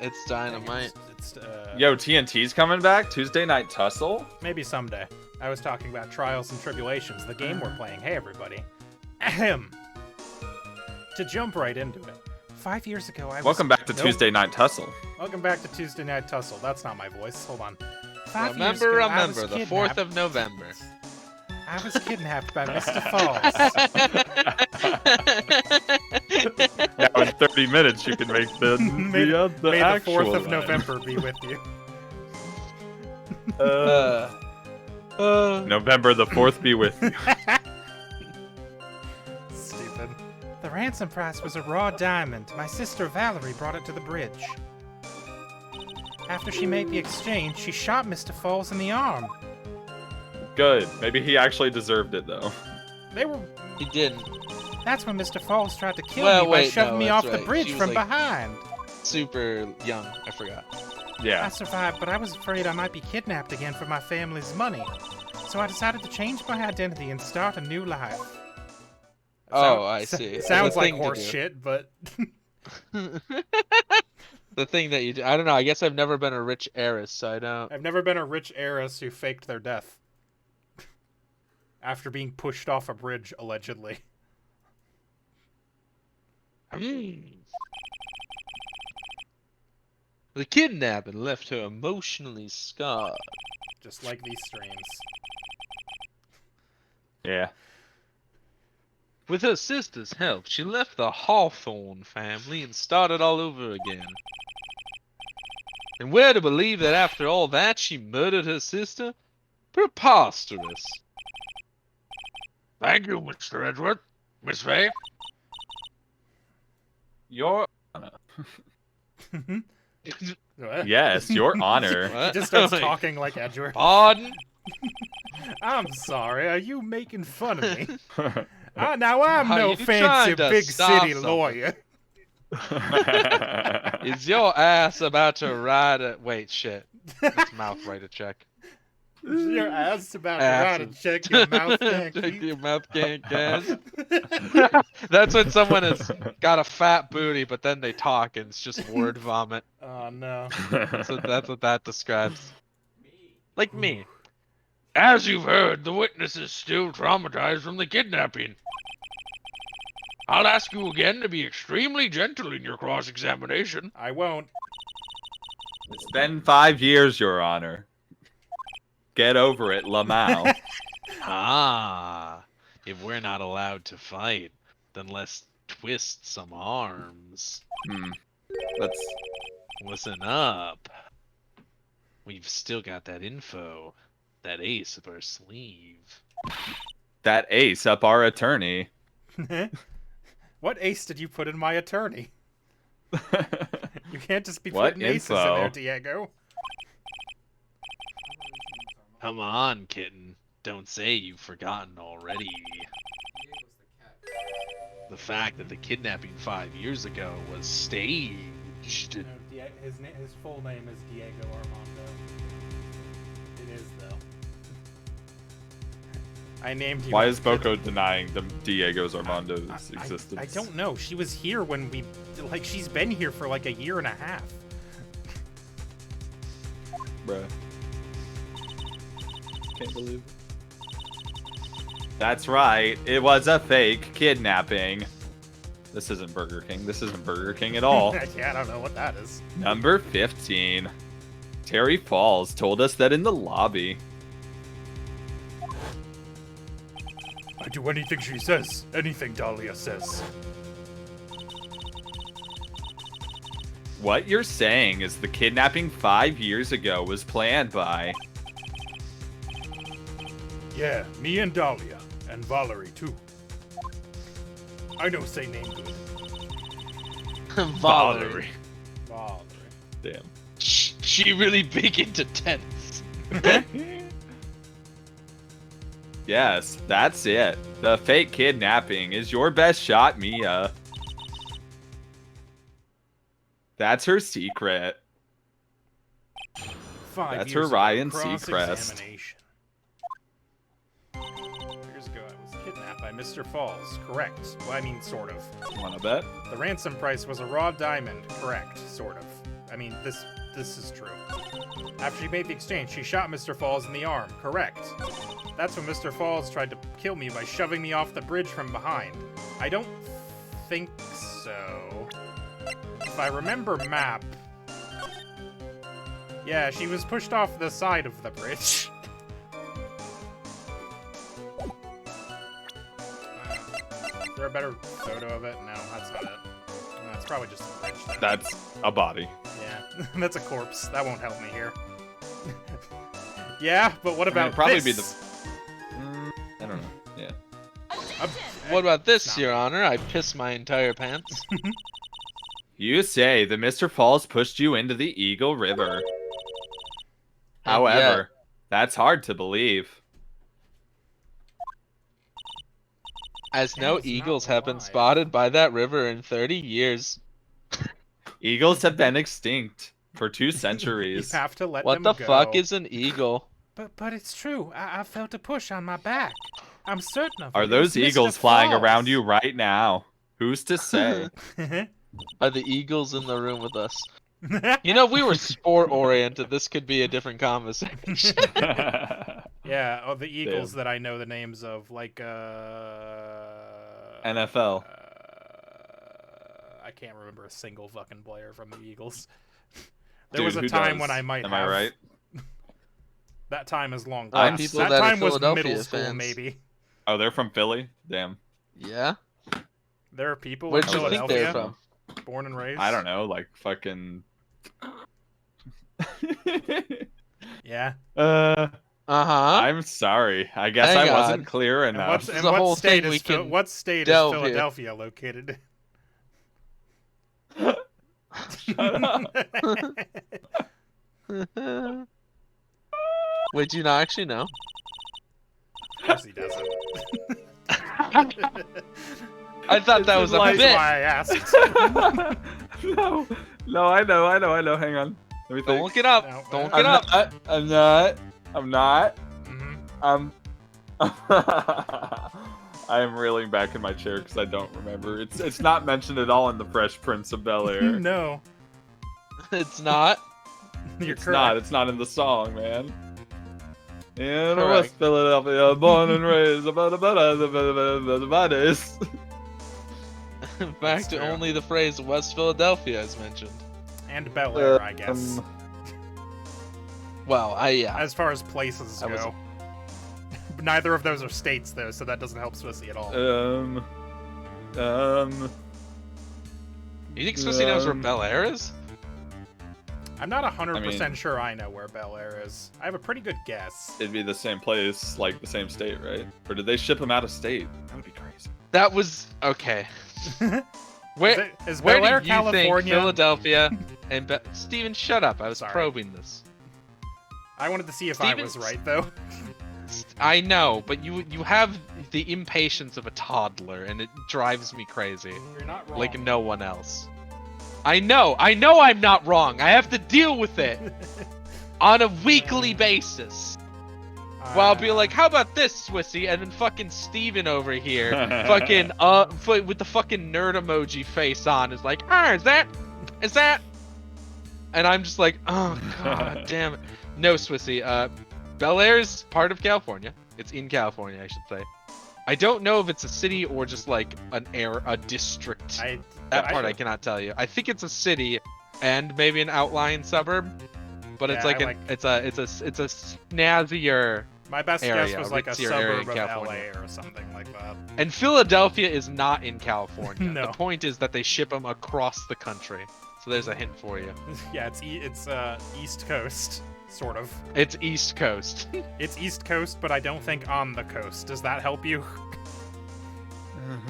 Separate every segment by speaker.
Speaker 1: It's dynamite.
Speaker 2: Yo, TNT's coming back? Tuesday Night Tussle?
Speaker 3: Maybe someday. I was talking about Trials and Tribulations, the game we're playing. Hey, everybody. Ahem. To jump right into it. 5 years ago, I was...
Speaker 2: Welcome back to Tuesday Night Tussle.
Speaker 3: Welcome back to Tuesday Night Tussle. That's not my voice. Hold on.
Speaker 1: Remember, the 4th of November.
Speaker 3: I was kidnapped by Mr. Falls.
Speaker 2: Now in 30 minutes you can make the
Speaker 3: May the
Speaker 2: actual
Speaker 3: 4th of
Speaker 2: line.
Speaker 3: November be with you.
Speaker 2: November the 4th be with you.
Speaker 3: Stupid. The ransom price was a raw diamond. My sister Valerie brought it to the bridge. After she made the exchange, she shot Mr. Falls in the arm.
Speaker 2: Good. Maybe he actually deserved it, though.
Speaker 1: He didn't.
Speaker 3: That's when Mr. Falls tried to kill me by shoving me off the bridge from behind.
Speaker 1: Super young. I forgot.
Speaker 2: Yeah.
Speaker 3: I survived, but I was afraid I might be kidnapped again for my family's money. So I decided to change my identity and start a new life.
Speaker 1: I see.
Speaker 3: Sounds like horse shit, but...
Speaker 1: The thing that you do. I don't know. I guess I've never been a rich heiress, so I don't...
Speaker 3: I've never been a rich heiress who faked their death. After being pushed off a bridge, allegedly.
Speaker 1: The kidnapping left her emotionally scarred.
Speaker 3: Just like these streams.
Speaker 2: Yeah.
Speaker 1: With her sister's help, she left the Hawthorne family and started all over again. And we're to believe that after all that, she murdered her sister? Preposterous. Thank you, Mr. Edward. Miss Faye?
Speaker 2: Your...
Speaker 3: What?
Speaker 2: Yes, Your Honor.
Speaker 3: He just starts talking like Edward.
Speaker 1: Pardon?
Speaker 3: I'm sorry, are you making fun of me? Now I'm
Speaker 1: Are
Speaker 3: no
Speaker 1: you
Speaker 3: fancy
Speaker 1: trying to
Speaker 3: big
Speaker 1: stop
Speaker 3: city
Speaker 1: something?
Speaker 3: lawyer.
Speaker 1: Is your ass about to ride a... Wait, shit. Let's mouth write a check.
Speaker 3: Your ass about to ride and check your mouth can't
Speaker 1: Check
Speaker 3: keep.
Speaker 1: your mouth can't gas. That's when someone has got a fat booty, but then they talk and it's just word vomit.
Speaker 3: Oh no.
Speaker 1: So that's what that describes. Like me. As you've heard, the witness is still traumatized from the kidnapping. I'll ask you again to be extremely gentle in your cross-examination.
Speaker 3: I won't.
Speaker 2: It's been 5 years, Your Honor. Get over it, Lamau.
Speaker 1: Ah, if we're not allowed to fight, then let's twist some arms.
Speaker 2: Let's...
Speaker 1: Listen up. We've still got that info. That ace up our sleeve.
Speaker 2: That ace up our attorney.
Speaker 3: What ace did you put in my attorney? You can't just be
Speaker 2: What
Speaker 3: putting aces in
Speaker 2: info?
Speaker 3: there, Diego.
Speaker 1: Come on, kitten. Don't say you've forgotten already. The fact that the kidnapping 5 years ago was staged.
Speaker 3: No, his full name is Diego Armando. It is, though. I named you...
Speaker 2: Why is Boko denying the Diego's Armando's existence?
Speaker 3: I don't know. She was here when we... Like, she's been here for like a year and a half.
Speaker 2: Bruh. Can't believe it. That's right. It was a fake kidnapping. This isn't Burger King. This isn't Burger King at all.
Speaker 3: Yeah, I don't know what that is.
Speaker 2: Number 15. Terry Falls told us that in the lobby.
Speaker 3: I do anything she says. Anything Dahlia says.
Speaker 2: What you're saying is the kidnapping 5 years ago was planned by...
Speaker 3: Yeah, me and Dahlia. And Valerie, too. I know say name good.
Speaker 1: Valerie.
Speaker 3: Valerie.
Speaker 2: Damn.
Speaker 1: She really big into tennis.
Speaker 2: Yes, that's it. The fake kidnapping is your best shot, Mia. That's her secret.
Speaker 3: 5
Speaker 2: That's
Speaker 3: years
Speaker 2: her Ryan
Speaker 3: ago,
Speaker 2: Seacrest.
Speaker 3: cross-examination. 5 years ago, I was kidnapped by Mr. Falls. Correct. Well, I mean, sort of.
Speaker 2: Wanna bet?
Speaker 3: The ransom price was a raw diamond. Correct. Sort of. I mean, this is true. After she made the exchange, she shot Mr. Falls in the arm. Correct. That's when Mr. Falls tried to kill me by shoving me off the bridge from behind. I don't think so. If I remember map... Yeah, she was pushed off the side of the bridge. Is there a better photo of it? No, that's not it. That's probably just a bridge then.
Speaker 2: That's a body.
Speaker 3: Yeah, that's a corpse. That won't help me here. Yeah, but what about
Speaker 2: it'd probably
Speaker 3: this?
Speaker 2: be the. I don't know. Yeah.
Speaker 1: What about this,
Speaker 3: Stop.
Speaker 1: Your Honor? I pissed my entire pants.
Speaker 2: You say that Mr. Falls pushed you into the Eagle River.
Speaker 1: And
Speaker 2: However, that's hard to believe.
Speaker 1: As
Speaker 3: That
Speaker 1: no
Speaker 3: is not
Speaker 1: eagles have been
Speaker 3: alive.
Speaker 1: spotted by that river in 30 years.
Speaker 2: Eagles have been extinct for 2
Speaker 3: You
Speaker 2: centuries.
Speaker 3: have to let
Speaker 1: What
Speaker 3: them
Speaker 1: the
Speaker 3: go.
Speaker 1: fuck is an eagle?
Speaker 3: But it's true. I felt a push on my back. I'm certain of it.
Speaker 2: Are
Speaker 3: It
Speaker 2: those
Speaker 3: was Mr.
Speaker 2: eagles flying
Speaker 3: Falls.
Speaker 2: around you right now? Who's to say?
Speaker 1: Are the eagles in the room with us? You know, we were sport-oriented. This could be a different conversation.
Speaker 3: Yeah, the eagles that I know the names of, like,
Speaker 2: NFL.
Speaker 3: I can't remember a single fucking player from the Eagles. There
Speaker 2: Dude,
Speaker 3: was a
Speaker 2: who
Speaker 3: time
Speaker 2: does?
Speaker 3: when I might
Speaker 2: Am
Speaker 3: have.
Speaker 2: I right?
Speaker 3: That time is long
Speaker 1: I'm
Speaker 3: past.
Speaker 1: people
Speaker 3: That
Speaker 1: that are
Speaker 3: time was
Speaker 1: Philadelphia
Speaker 3: middle school,
Speaker 1: fans.
Speaker 3: maybe.
Speaker 2: Oh, they're from Philly? Damn.
Speaker 1: Yeah?
Speaker 3: There are people
Speaker 1: Where'd
Speaker 3: in
Speaker 1: you think
Speaker 3: Philadelphia,
Speaker 1: they're from?
Speaker 3: born and raised.
Speaker 2: I don't know, like fucking.
Speaker 3: Yeah.
Speaker 1: Uh-huh.
Speaker 2: I'm sorry. I guess
Speaker 1: Hang
Speaker 2: I wasn't
Speaker 1: on.
Speaker 2: clear
Speaker 3: And
Speaker 2: enough.
Speaker 1: This is a whole thing we can
Speaker 3: what state is
Speaker 1: delve here.
Speaker 3: Philadelphia located
Speaker 2: Shut up.
Speaker 3: in?
Speaker 1: Wait, do you not actually know?
Speaker 3: Of course he doesn't.
Speaker 1: I thought that
Speaker 2: It's
Speaker 1: was a
Speaker 2: like-
Speaker 3: That's
Speaker 1: bit.
Speaker 3: why I asked.
Speaker 2: No, I know. Hang on. Let me
Speaker 1: Don't
Speaker 2: think.
Speaker 1: look it up.
Speaker 3: No,
Speaker 1: Don't
Speaker 3: well,
Speaker 1: look it up.
Speaker 2: I'm not.
Speaker 3: Mhm.
Speaker 2: I am reeling back in my chair because I don't remember. It's not mentioned at all in the Fresh Prince of Bel-Air.
Speaker 3: No,
Speaker 1: It's not.
Speaker 3: you're
Speaker 2: It's
Speaker 3: correct.
Speaker 2: not. It's not in the song, man. In
Speaker 1: Correct.
Speaker 2: West Philadelphia, born and raised. About is.
Speaker 1: In fact,
Speaker 3: That's true.
Speaker 1: only the phrase West Philadelphia is mentioned.
Speaker 3: And Bel Air, I guess.
Speaker 1: Well, yeah.
Speaker 3: As far as places
Speaker 1: I was-
Speaker 3: go. Neither of those are states, though, so that doesn't help Swissy at all.
Speaker 1: You think Swissy knows where Bel Air is?
Speaker 3: I'm not 100%
Speaker 2: I mean-
Speaker 3: sure I know where Bel Air is. I have a pretty good guess.
Speaker 2: It'd be the same place, like the same state, right? Or did they ship him out of state? That would be crazy.
Speaker 1: That was okay. Where
Speaker 3: Is
Speaker 1: where
Speaker 3: Bel Air
Speaker 1: do you think
Speaker 3: California?
Speaker 1: Philadelphia and Steven, shut up. I was
Speaker 3: Sorry.
Speaker 1: probing this.
Speaker 3: I wanted to see if I was
Speaker 1: Stevens-
Speaker 3: right, though.
Speaker 1: I know, but you have the impatience of a toddler, and it drives me crazy.
Speaker 3: You're not wrong.
Speaker 1: Like no one else. I know I'm not wrong. I have to deal with it on a weekly basis. Well, I'll be like, how about this, Swissy? And then fucking Steven over here, fucking, with the fucking nerd emoji face on, is like, is that? And I'm just like, oh, god damn it. No, Swissy, Bel Air's part of California. It's in California, I should say. I don't know if it's a city or just like a district. That part I cannot tell you. I think it's a city and maybe an outlying suburb, but it's
Speaker 3: Yeah,
Speaker 1: like it's a snazzier.
Speaker 3: My best guess
Speaker 1: area,
Speaker 3: was like a
Speaker 1: ritzier area in
Speaker 3: suburb of
Speaker 1: California.
Speaker 3: LA or something like that.
Speaker 1: And Philadelphia is not in California.
Speaker 3: No.
Speaker 1: The point is that they ship them across the country. So there's a hint for you.
Speaker 3: Yeah, it's East Coast, sort of.
Speaker 1: It's East Coast.
Speaker 3: It's East Coast, but I don't think on the coast. Does that help you?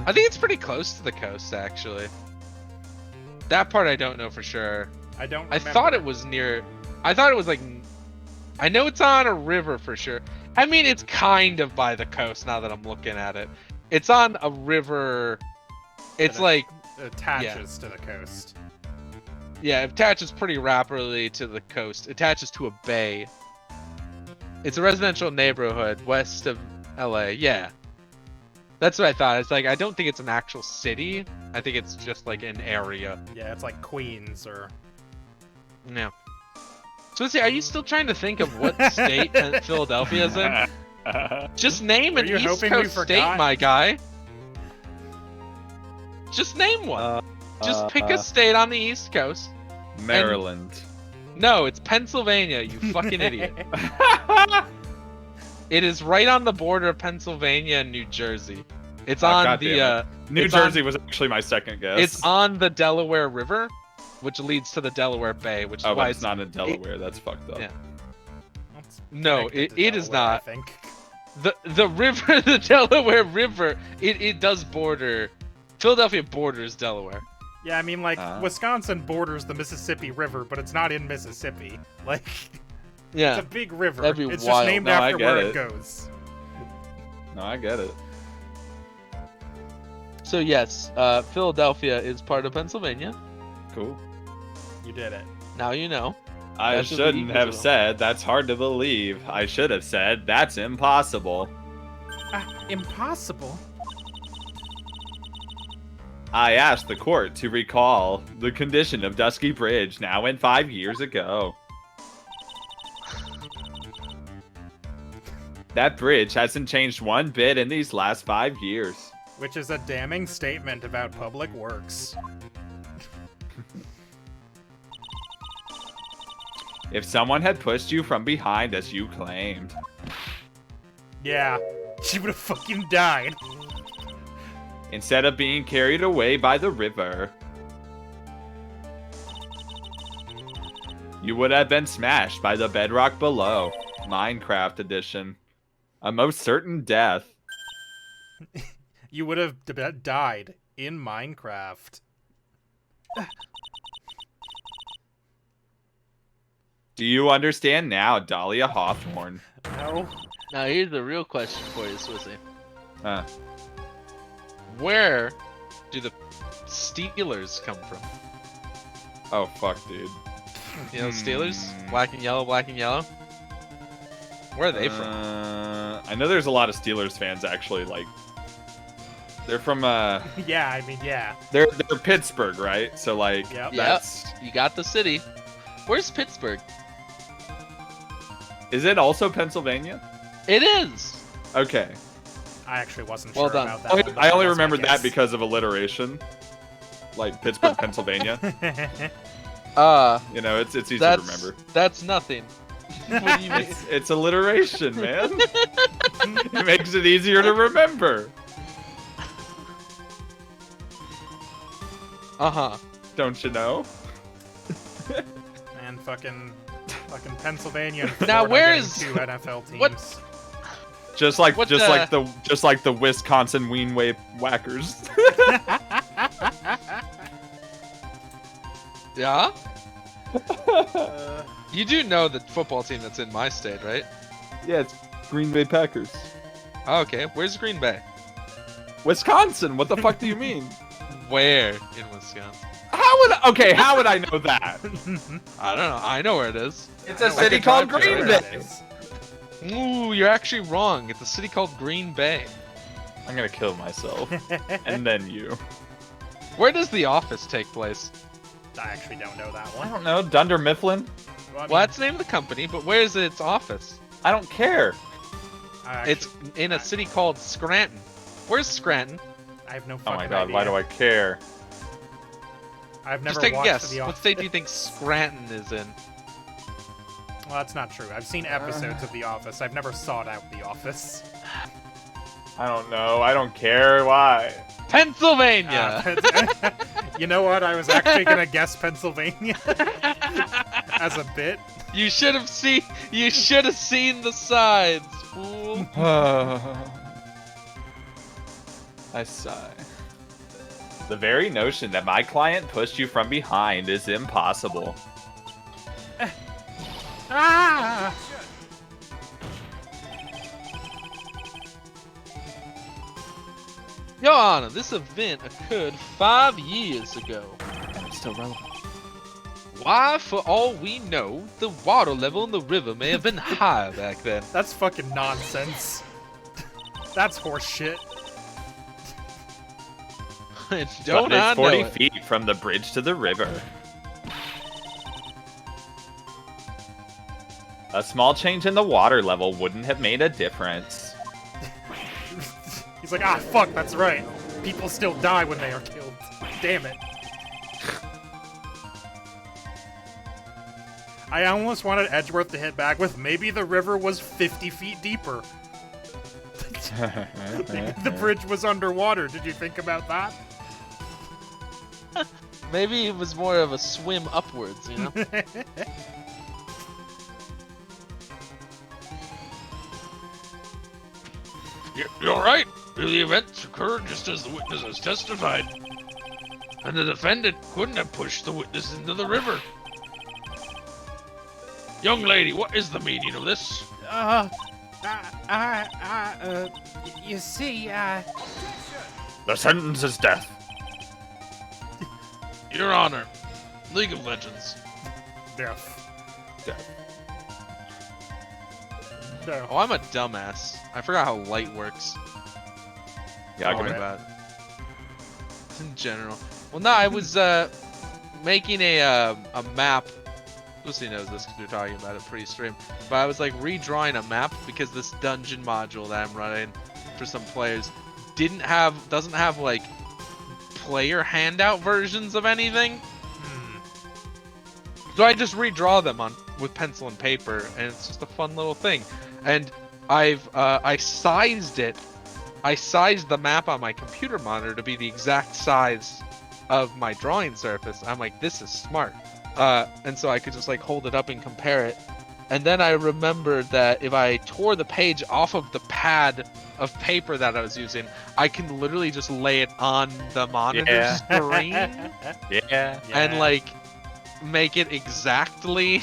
Speaker 1: I think it's pretty close to the coast, actually. That part I don't know for sure.
Speaker 3: I don't
Speaker 1: I
Speaker 3: remember.
Speaker 1: thought it was near. I thought it was like. I know it's on a river for sure. I mean, it's kind of by the coast now that I'm looking at it. It's on a river. It's
Speaker 3: it-
Speaker 1: like,
Speaker 3: It attaches to the coast.
Speaker 1: yeah, it attaches pretty rapidly to the coast. It attaches to a bay. It's a residential neighborhood west of LA. Yeah. That's what I thought. It's like, I don't think it's an actual city. I think it's just like an area.
Speaker 3: Yeah, it's like Queens or
Speaker 1: Yeah. So let's see, are you still trying to think of what state Philadelphia's in? Just name an
Speaker 3: Were you
Speaker 1: East
Speaker 3: hoping we
Speaker 1: Coast state,
Speaker 3: forgot?
Speaker 1: my guy. Just name one. Just pick a state on the East Coast.
Speaker 2: Maryland.
Speaker 1: No, it's Pennsylvania, you fucking idiot. It is right on the border of Pennsylvania and New Jersey. It's on
Speaker 2: God
Speaker 1: the
Speaker 2: damn it. New
Speaker 1: it's
Speaker 2: Jersey was actually my second guess.
Speaker 1: It's on the Delaware River, which leads to the Delaware Bay, which is
Speaker 2: Oh,
Speaker 1: why
Speaker 2: but it's not in Delaware. That's fucked up.
Speaker 1: Yeah.
Speaker 3: That's
Speaker 1: No,
Speaker 3: connected
Speaker 1: it
Speaker 3: to
Speaker 1: is
Speaker 3: Delaware,
Speaker 1: not.
Speaker 3: I think.
Speaker 1: The river, the Delaware River, it does border. Philadelphia borders Delaware.
Speaker 3: Yeah, I mean, like,
Speaker 2: Ah.
Speaker 3: Wisconsin borders the Mississippi River, but it's not in Mississippi. Like,
Speaker 1: Yeah.
Speaker 3: it's a big river.
Speaker 1: That'd be
Speaker 3: It's
Speaker 1: wild.
Speaker 3: just named
Speaker 2: No, I
Speaker 3: after
Speaker 2: get
Speaker 3: where
Speaker 2: it.
Speaker 3: it goes.
Speaker 2: No, I get it.
Speaker 1: So yes, Philadelphia is part of Pennsylvania.
Speaker 2: Cool.
Speaker 3: You did it.
Speaker 1: Now you know.
Speaker 2: I
Speaker 1: That should be
Speaker 2: shouldn't have
Speaker 1: equal.
Speaker 2: said that's hard to believe. I should have said that's impossible.
Speaker 3: Impossible?
Speaker 2: I asked the court to recall the condition of Dusky Bridge now and 5 years ago. That bridge hasn't changed one bit in these last 5 years.
Speaker 3: Which is a damning statement about public works.
Speaker 2: If someone had pushed you from behind as you claimed,
Speaker 3: Yeah, she would have fucking died.
Speaker 2: instead of being carried away by the river, you would have been smashed by the bedrock below. Minecraft edition. A most certain death.
Speaker 3: You would have died in Minecraft.
Speaker 2: Do you understand now, Dahlia Hawthorne?
Speaker 3: No.
Speaker 1: Now here's the real question for you, Swissy.
Speaker 2: Uh,
Speaker 1: Where do the Steelers come from?
Speaker 2: oh, fuck, dude.
Speaker 1: You know, Steelers, black and yellow, black and yellow. Where are they from?
Speaker 2: I know there's a lot of Steelers fans, actually. Like, they're from,
Speaker 3: Yeah, I mean, yeah.
Speaker 2: they're Pittsburgh, right? So, like,
Speaker 3: Yep.
Speaker 2: that's...
Speaker 1: You got the city. Where's Pittsburgh?
Speaker 2: Is it also Pennsylvania?
Speaker 1: It is.
Speaker 2: Okay.
Speaker 3: I actually wasn't
Speaker 1: Well
Speaker 3: sure
Speaker 1: done.
Speaker 3: about that one, but
Speaker 2: I
Speaker 3: that
Speaker 2: only
Speaker 3: was my
Speaker 2: remembered that
Speaker 3: guess.
Speaker 2: because of alliteration. Like, Pittsburgh, Pennsylvania. You know, it's easy to
Speaker 1: That's
Speaker 2: remember.
Speaker 1: that's nothing. What do you mean?
Speaker 2: It's alliteration, man. It makes it easier to remember.
Speaker 1: Uh-huh.
Speaker 2: Don't you know?
Speaker 3: Man, fucking Pennsylvania. And
Speaker 1: Now,
Speaker 3: Florida
Speaker 1: where
Speaker 3: getting
Speaker 1: is-
Speaker 3: 2 NFL teams?
Speaker 1: what-
Speaker 2: Just like
Speaker 1: What
Speaker 2: the Wisconsin Weenway Whackers.
Speaker 1: Yeah?
Speaker 3: Uh,
Speaker 1: You do know the football team that's in my state, right?
Speaker 2: Yeah, it's Green Bay Packers.
Speaker 1: Oh, okay. Where's Green Bay?
Speaker 2: Wisconsin. What the fuck do you mean?
Speaker 1: Where in Wisconsin?
Speaker 2: How would I know that?
Speaker 1: I don't know. I know where it is.
Speaker 2: It's a
Speaker 3: I
Speaker 2: city
Speaker 3: could
Speaker 2: called
Speaker 3: drive to
Speaker 2: Green
Speaker 3: where
Speaker 2: Bay.
Speaker 3: it is.
Speaker 1: Ooh, you're actually wrong. It's a city called Green Bay.
Speaker 2: I'm gonna kill myself. And then you.
Speaker 1: Where does The Office take place?
Speaker 3: I actually don't know that
Speaker 2: I
Speaker 3: one.
Speaker 2: don't know. Dunder Mifflin?
Speaker 3: Well, I mean,
Speaker 1: Well, that's the name of the company, but where's its office?
Speaker 2: I don't care.
Speaker 3: I
Speaker 1: It's in a city called Scranton. Where's Scranton?
Speaker 3: I have no
Speaker 2: Oh
Speaker 3: fucking
Speaker 2: my god,
Speaker 3: idea.
Speaker 2: why do I care?
Speaker 3: I've never
Speaker 1: Just take a
Speaker 3: watched
Speaker 1: guess.
Speaker 3: The
Speaker 1: What
Speaker 3: Office.
Speaker 1: state do you think Scranton is in?
Speaker 3: Well, that's not true. I've seen episodes of The Office. I've never sought out The Office.
Speaker 2: I don't know. I don't care. Why?
Speaker 1: Pennsylvania!
Speaker 3: You know what? I was actually gonna guess Pennsylvania as a bit.
Speaker 1: You should have seen the sides, fool.
Speaker 2: I sigh. The very notion that my client pushed you from behind is impossible.
Speaker 3: Ah!
Speaker 1: Your Honor, this event occurred 5 years ago.
Speaker 2: It's still relevant.
Speaker 1: Why, for all we know, the water level in the river may have been higher back then.
Speaker 3: That's fucking nonsense. That's horseshit.
Speaker 1: Don't
Speaker 2: But
Speaker 1: I
Speaker 2: it's
Speaker 1: know
Speaker 2: 40
Speaker 1: it?
Speaker 2: feet from the bridge to the river. A small change in the water level wouldn't have made a difference.
Speaker 3: He's like, ah, fuck, that's right. People still die when they are killed. Damn it. I almost wanted Edgeworth to hit back with, maybe the river was 50 feet deeper. Maybe the bridge was underwater. Did you think about that?
Speaker 1: Maybe it was more of a swim upwards, you know? You're right. The events occurred just as the witnesses testified. And the defendant couldn't have pushed the witness into the river. Young lady, what is the meaning of this?
Speaker 3: You see,
Speaker 2: The sentence is death.
Speaker 1: Your Honor, League of Legends.
Speaker 3: Death.
Speaker 2: Death.
Speaker 3: No.
Speaker 1: Oh, I'm a dumbass. I forgot how light works.
Speaker 2: Yeah, I
Speaker 1: Don't
Speaker 2: can
Speaker 1: worry about it. In general. Well, no, I was making a map. Lucy knows this because we were talking about it pre-stream. But I was like redrawing a map because this dungeon module that I'm running for some players doesn't have like player handout versions of anything. So I just redraw them with pencil and paper, and it's just a fun little thing. And I sized it. I sized the map on my computer monitor to be the exact size of my drawing surface. I'm like, this is smart. And so I could just like hold it up and compare it. And then I remembered that if I tore the page off of the pad of paper that I was using, I can literally just lay it on the monitor screen and like make it exactly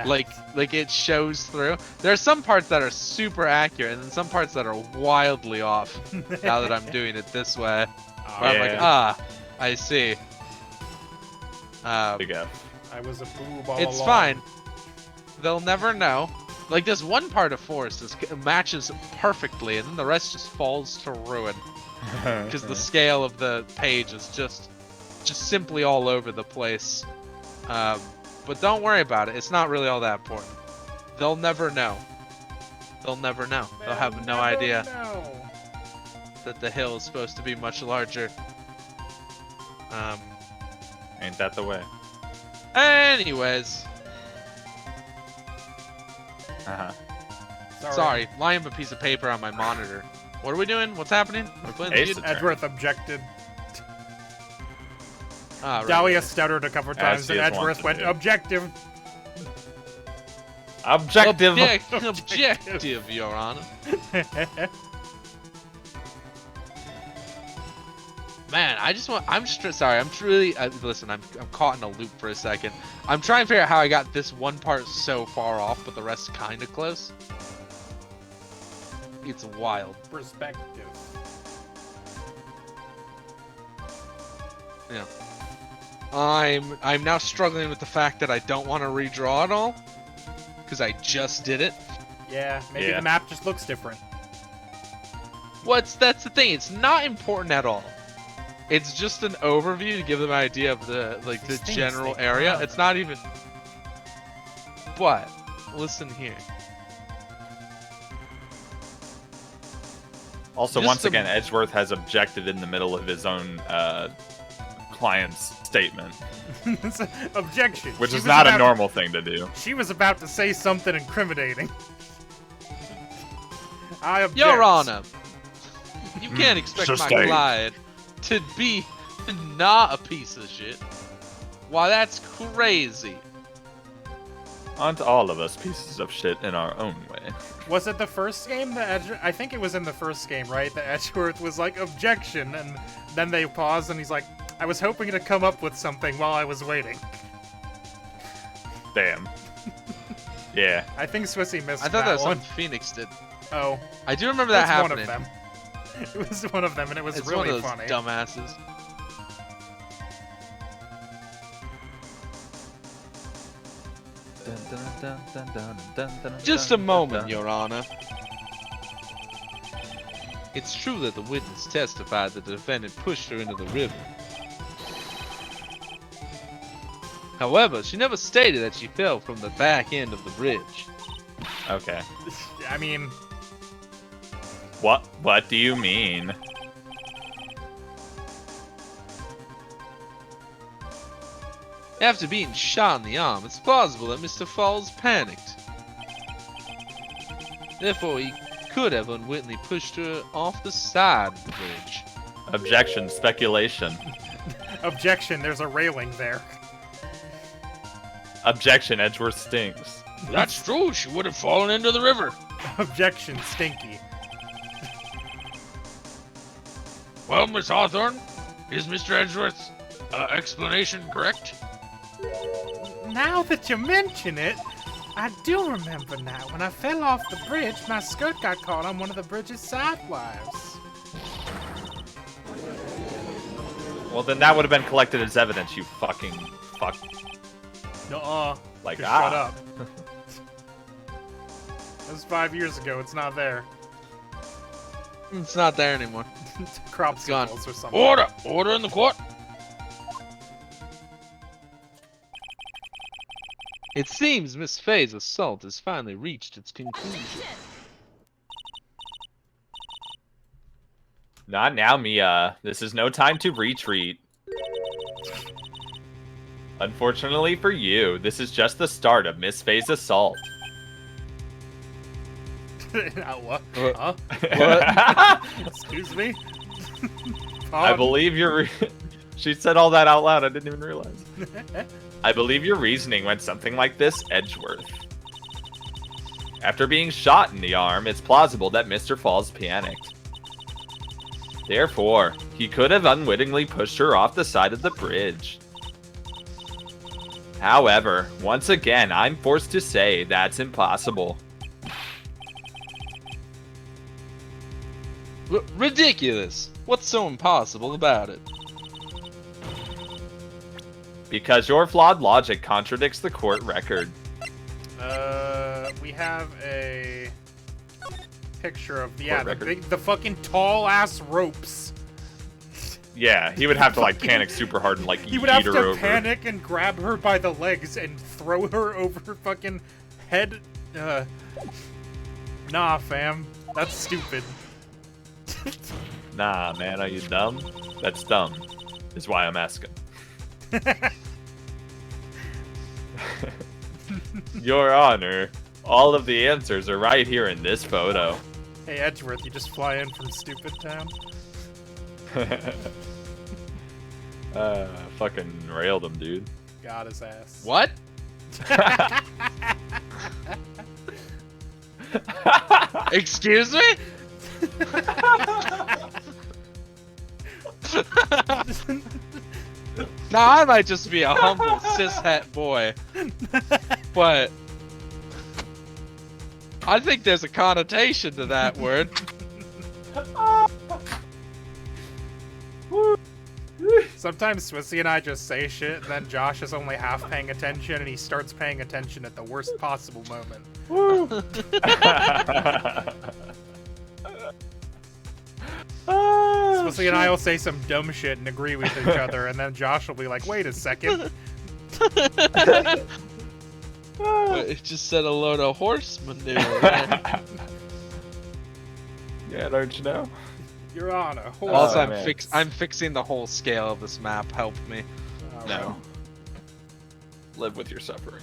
Speaker 1: like it shows through. There are some parts that are super accurate and then some parts that are wildly off now that I'm doing it this way. I'm like, I see.
Speaker 2: Big F.
Speaker 3: I was a boob all
Speaker 1: It's
Speaker 3: along.
Speaker 1: fine. They'll never know. Like this one part of Forest matches perfectly, and then the rest just falls to ruin because the scale of the page is just simply all over the place. But don't worry about it. It's not really all that important. They'll never know. They'll never know. They'll have no idea that the hill is supposed to be much larger.
Speaker 2: Ain't that the way?
Speaker 1: Anyways.
Speaker 2: Uh-huh.
Speaker 1: Sorry, lying a piece of paper on my monitor. What are we doing? What's happening? We're playing the game.
Speaker 3: Edgeworth objected.
Speaker 1: Ah, right.
Speaker 3: Dahlia stuttered a couple times, and
Speaker 2: he has
Speaker 3: Edgeworth went,
Speaker 2: wanted to.
Speaker 3: objective.
Speaker 2: Objective.
Speaker 1: Objective, Your Honor. Man, sorry, I'm truly, listen, I'm caught in a loop for a second. I'm trying to figure out how I got this one part so far off, but the rest kind of close. It's wild.
Speaker 3: Perspective.
Speaker 1: Yeah. I'm now struggling with the fact that I don't want to redraw it all, because I just did it.
Speaker 3: Yeah, maybe the map just looks different.
Speaker 1: That's the thing, it's not important at all. It's just an overview to give them an idea of the general area. It's not even. But listen here.
Speaker 2: Also,
Speaker 1: Just
Speaker 2: once
Speaker 1: some-
Speaker 2: again, Edgeworth has objected in the middle of his own client's statement,
Speaker 3: Objection.
Speaker 2: which
Speaker 3: She
Speaker 2: is
Speaker 3: was
Speaker 2: not a
Speaker 3: about-
Speaker 2: normal thing to do.
Speaker 3: She was about to say something incriminating. I object.
Speaker 1: Your Honor, you can't expect my
Speaker 2: Sustained.
Speaker 1: client to be not a piece of shit. Why, that's crazy.
Speaker 2: Aren't all of us pieces of shit in our own way?
Speaker 3: Was it the first game that I think it was in the first game, right? That Edgeworth was like, objection, and then they paused and he's like, I was hoping to come up with something while I was waiting.
Speaker 2: Damn. Yeah.
Speaker 3: I think Swissy missed
Speaker 1: I thought that was
Speaker 3: one.
Speaker 1: something Phoenix did.
Speaker 3: Oh.
Speaker 1: I do remember that
Speaker 3: It's
Speaker 1: happening.
Speaker 3: one of them. It was one of them, and it was
Speaker 1: It's
Speaker 3: really
Speaker 1: one of those
Speaker 3: funny.
Speaker 1: dumbasses. Just a moment, Your Honor. It's true that the witness testified that the defendant pushed her into the river. However, she never stated that she fell from the back end of the bridge.
Speaker 2: Okay.
Speaker 3: I mean,
Speaker 2: What do you mean?
Speaker 1: After being shot in the arm, it's plausible that Mr. Falls panicked. Therefore, he could have unwittingly pushed her off the side of the bridge.
Speaker 2: Objection, speculation.
Speaker 3: objection, there's a railing there.
Speaker 2: Objection, Edgeworth stinks.
Speaker 1: That's true, she would have fallen into the river.
Speaker 3: Objection, stinky.
Speaker 1: Well, Miss Hawthorne, is Mr. Edgeworth's explanation correct?
Speaker 3: Now that you mention it, I do remember now. When I fell off the bridge, my skirt got caught on one of the bridge's sidewires.
Speaker 2: Well, then that would have been collected as evidence, you fucking fuck.
Speaker 3: Nuh-uh.
Speaker 2: Like,
Speaker 3: Just
Speaker 2: ah.
Speaker 3: shut up. That was 5 years ago. It's not there.
Speaker 1: It's not there anymore.
Speaker 3: Crop
Speaker 1: It's gone.
Speaker 3: circles or something.
Speaker 1: Order! Order in the court! It seems Miss Faye's assault has finally reached its conclusion.
Speaker 2: Not now, Mia. This is no time to retreat. Unfortunately for you, this is just the start of Miss Faye's assault.
Speaker 3: What?
Speaker 1: What?
Speaker 3: Huh? Excuse me?
Speaker 2: I believe your she said all that out loud. I didn't even realize. I believe your reasoning went something like this, Edgeworth. After being shot in the arm, it's plausible that Mr. Falls panicked. Therefore, he could have unwittingly pushed her off the side of the bridge. However, once again, I'm forced to say that's impossible.
Speaker 1: Ridiculous! What's so impossible about it?
Speaker 2: Because your flawed logic contradicts the court record.
Speaker 3: We have a picture of
Speaker 2: Court
Speaker 3: the
Speaker 2: record.
Speaker 3: the fucking tall ass ropes.
Speaker 2: Yeah, he would have to like panic super hard and like
Speaker 3: He
Speaker 2: eat
Speaker 3: would have
Speaker 2: her
Speaker 3: to
Speaker 2: over.
Speaker 3: panic and grab her by the legs and throw her over her fucking head. Nah, fam, that's stupid.
Speaker 2: Nah, man, are you dumb? That's dumb. Is why I'm asking. Your Honor, all of the answers are right here in this photo.
Speaker 3: Hey Edgeworth, you just fly in from Stupid Town?
Speaker 2: Fucking railed him, dude.
Speaker 3: Got his ass.
Speaker 1: What? Excuse me? Now I might just be a humble cishet boy, but I think there's a connotation to that word.
Speaker 3: Sometimes Swissy and I just say shit, and then Josh is only half paying attention, and he starts paying attention at the worst possible moment. Swissy and I will say some dumb shit and agree with each other, and then Josh will be like, wait a second.
Speaker 1: But it just said a load of horse manure. Man.
Speaker 2: Yeah, don't you know?
Speaker 3: You're on a horse.
Speaker 1: Also,
Speaker 2: man.
Speaker 1: I'm fixing the whole scale of this map. Help me.
Speaker 2: No. Live with your suffering.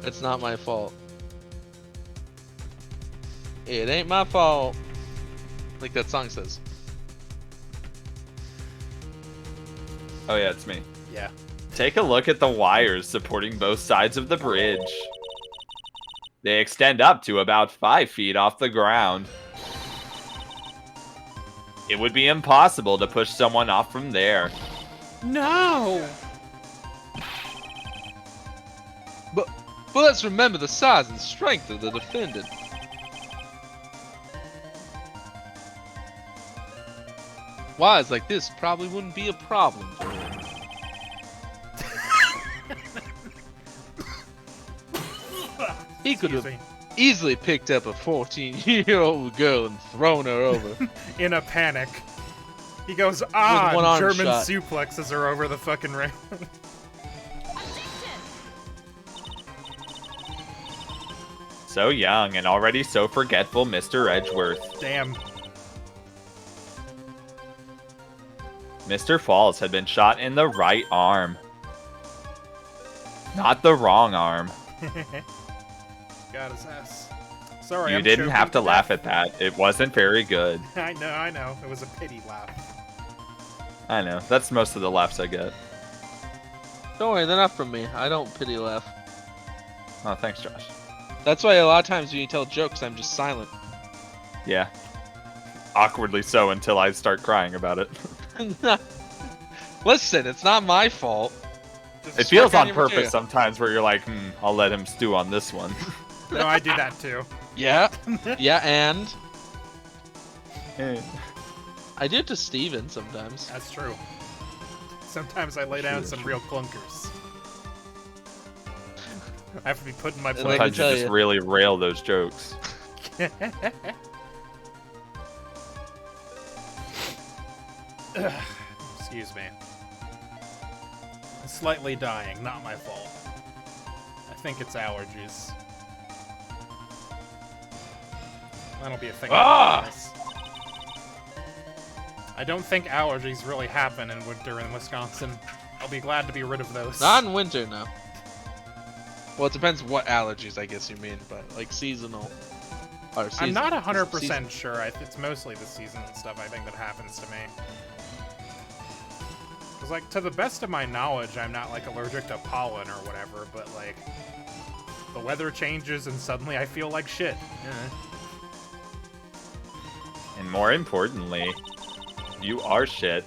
Speaker 1: It's not my fault. It ain't my fault. Like that song says.
Speaker 2: Oh yeah, it's me.
Speaker 3: Yeah.
Speaker 2: Take a look at the wires supporting both sides of the bridge. They extend up to about 5 feet off the ground. It would be impossible to push someone off from there.
Speaker 3: No!
Speaker 1: But let's remember the size and strength of the defendant. Wires like this probably wouldn't be a problem for him. He could have
Speaker 3: Excuse me.
Speaker 1: easily picked up a 14-year-old girl and thrown her over.
Speaker 3: In a panic. He goes,
Speaker 1: one
Speaker 3: and
Speaker 1: arm
Speaker 3: German
Speaker 1: shot.
Speaker 3: suplexes her over the fucking ring.
Speaker 2: So young and already so forgetful, Mr. Edgeworth.
Speaker 3: Damn.
Speaker 2: Mr. Falls had been shot in the right arm. Not the wrong arm.
Speaker 3: Got his ass. Sorry,
Speaker 2: You
Speaker 3: I'm
Speaker 2: didn't
Speaker 3: choking
Speaker 2: have to
Speaker 3: death.
Speaker 2: laugh at that. It wasn't very good.
Speaker 3: I know. It was a pity laugh.
Speaker 2: I know. That's most of the laughs I get.
Speaker 1: Don't worry, they're not from me. I don't pity laugh.
Speaker 2: Oh, thanks, Josh.
Speaker 1: That's why a lot of times when you tell jokes, I'm just silent.
Speaker 2: Yeah. Awkwardly so until I start crying about it.
Speaker 1: Listen, it's not my fault.
Speaker 2: It feels on
Speaker 1: your
Speaker 2: purpose
Speaker 1: material.
Speaker 2: sometimes where you're like, I'll let him stew on this one.
Speaker 3: No, I do that too.
Speaker 1: Yeah. Yeah, and I do it to Steven sometimes.
Speaker 3: That's true. Sometimes I lay down some real clunkers. I have to be put in my
Speaker 1: And
Speaker 3: place.
Speaker 1: let me
Speaker 2: Sometimes you
Speaker 1: tell
Speaker 2: just
Speaker 1: you.
Speaker 2: really rail those jokes.
Speaker 3: Excuse me. Slightly dying, not my fault. I think it's allergies. That'll be a thing.
Speaker 1: Ah!
Speaker 3: I don't think allergies really happen in winter in Wisconsin. I'll be glad to be rid of those.
Speaker 1: Not in winter, no. Well, it depends what allergies, I guess you mean, but like seasonal. Or
Speaker 3: I'm
Speaker 1: season-
Speaker 3: not 100%
Speaker 1: season-
Speaker 3: sure. It's mostly the season and stuff I think that happens to me. Because, like, to the best of my knowledge, I'm not, like, allergic to pollen or whatever, but, like, the weather changes and suddenly I feel like shit.
Speaker 2: And more importantly, you are shit.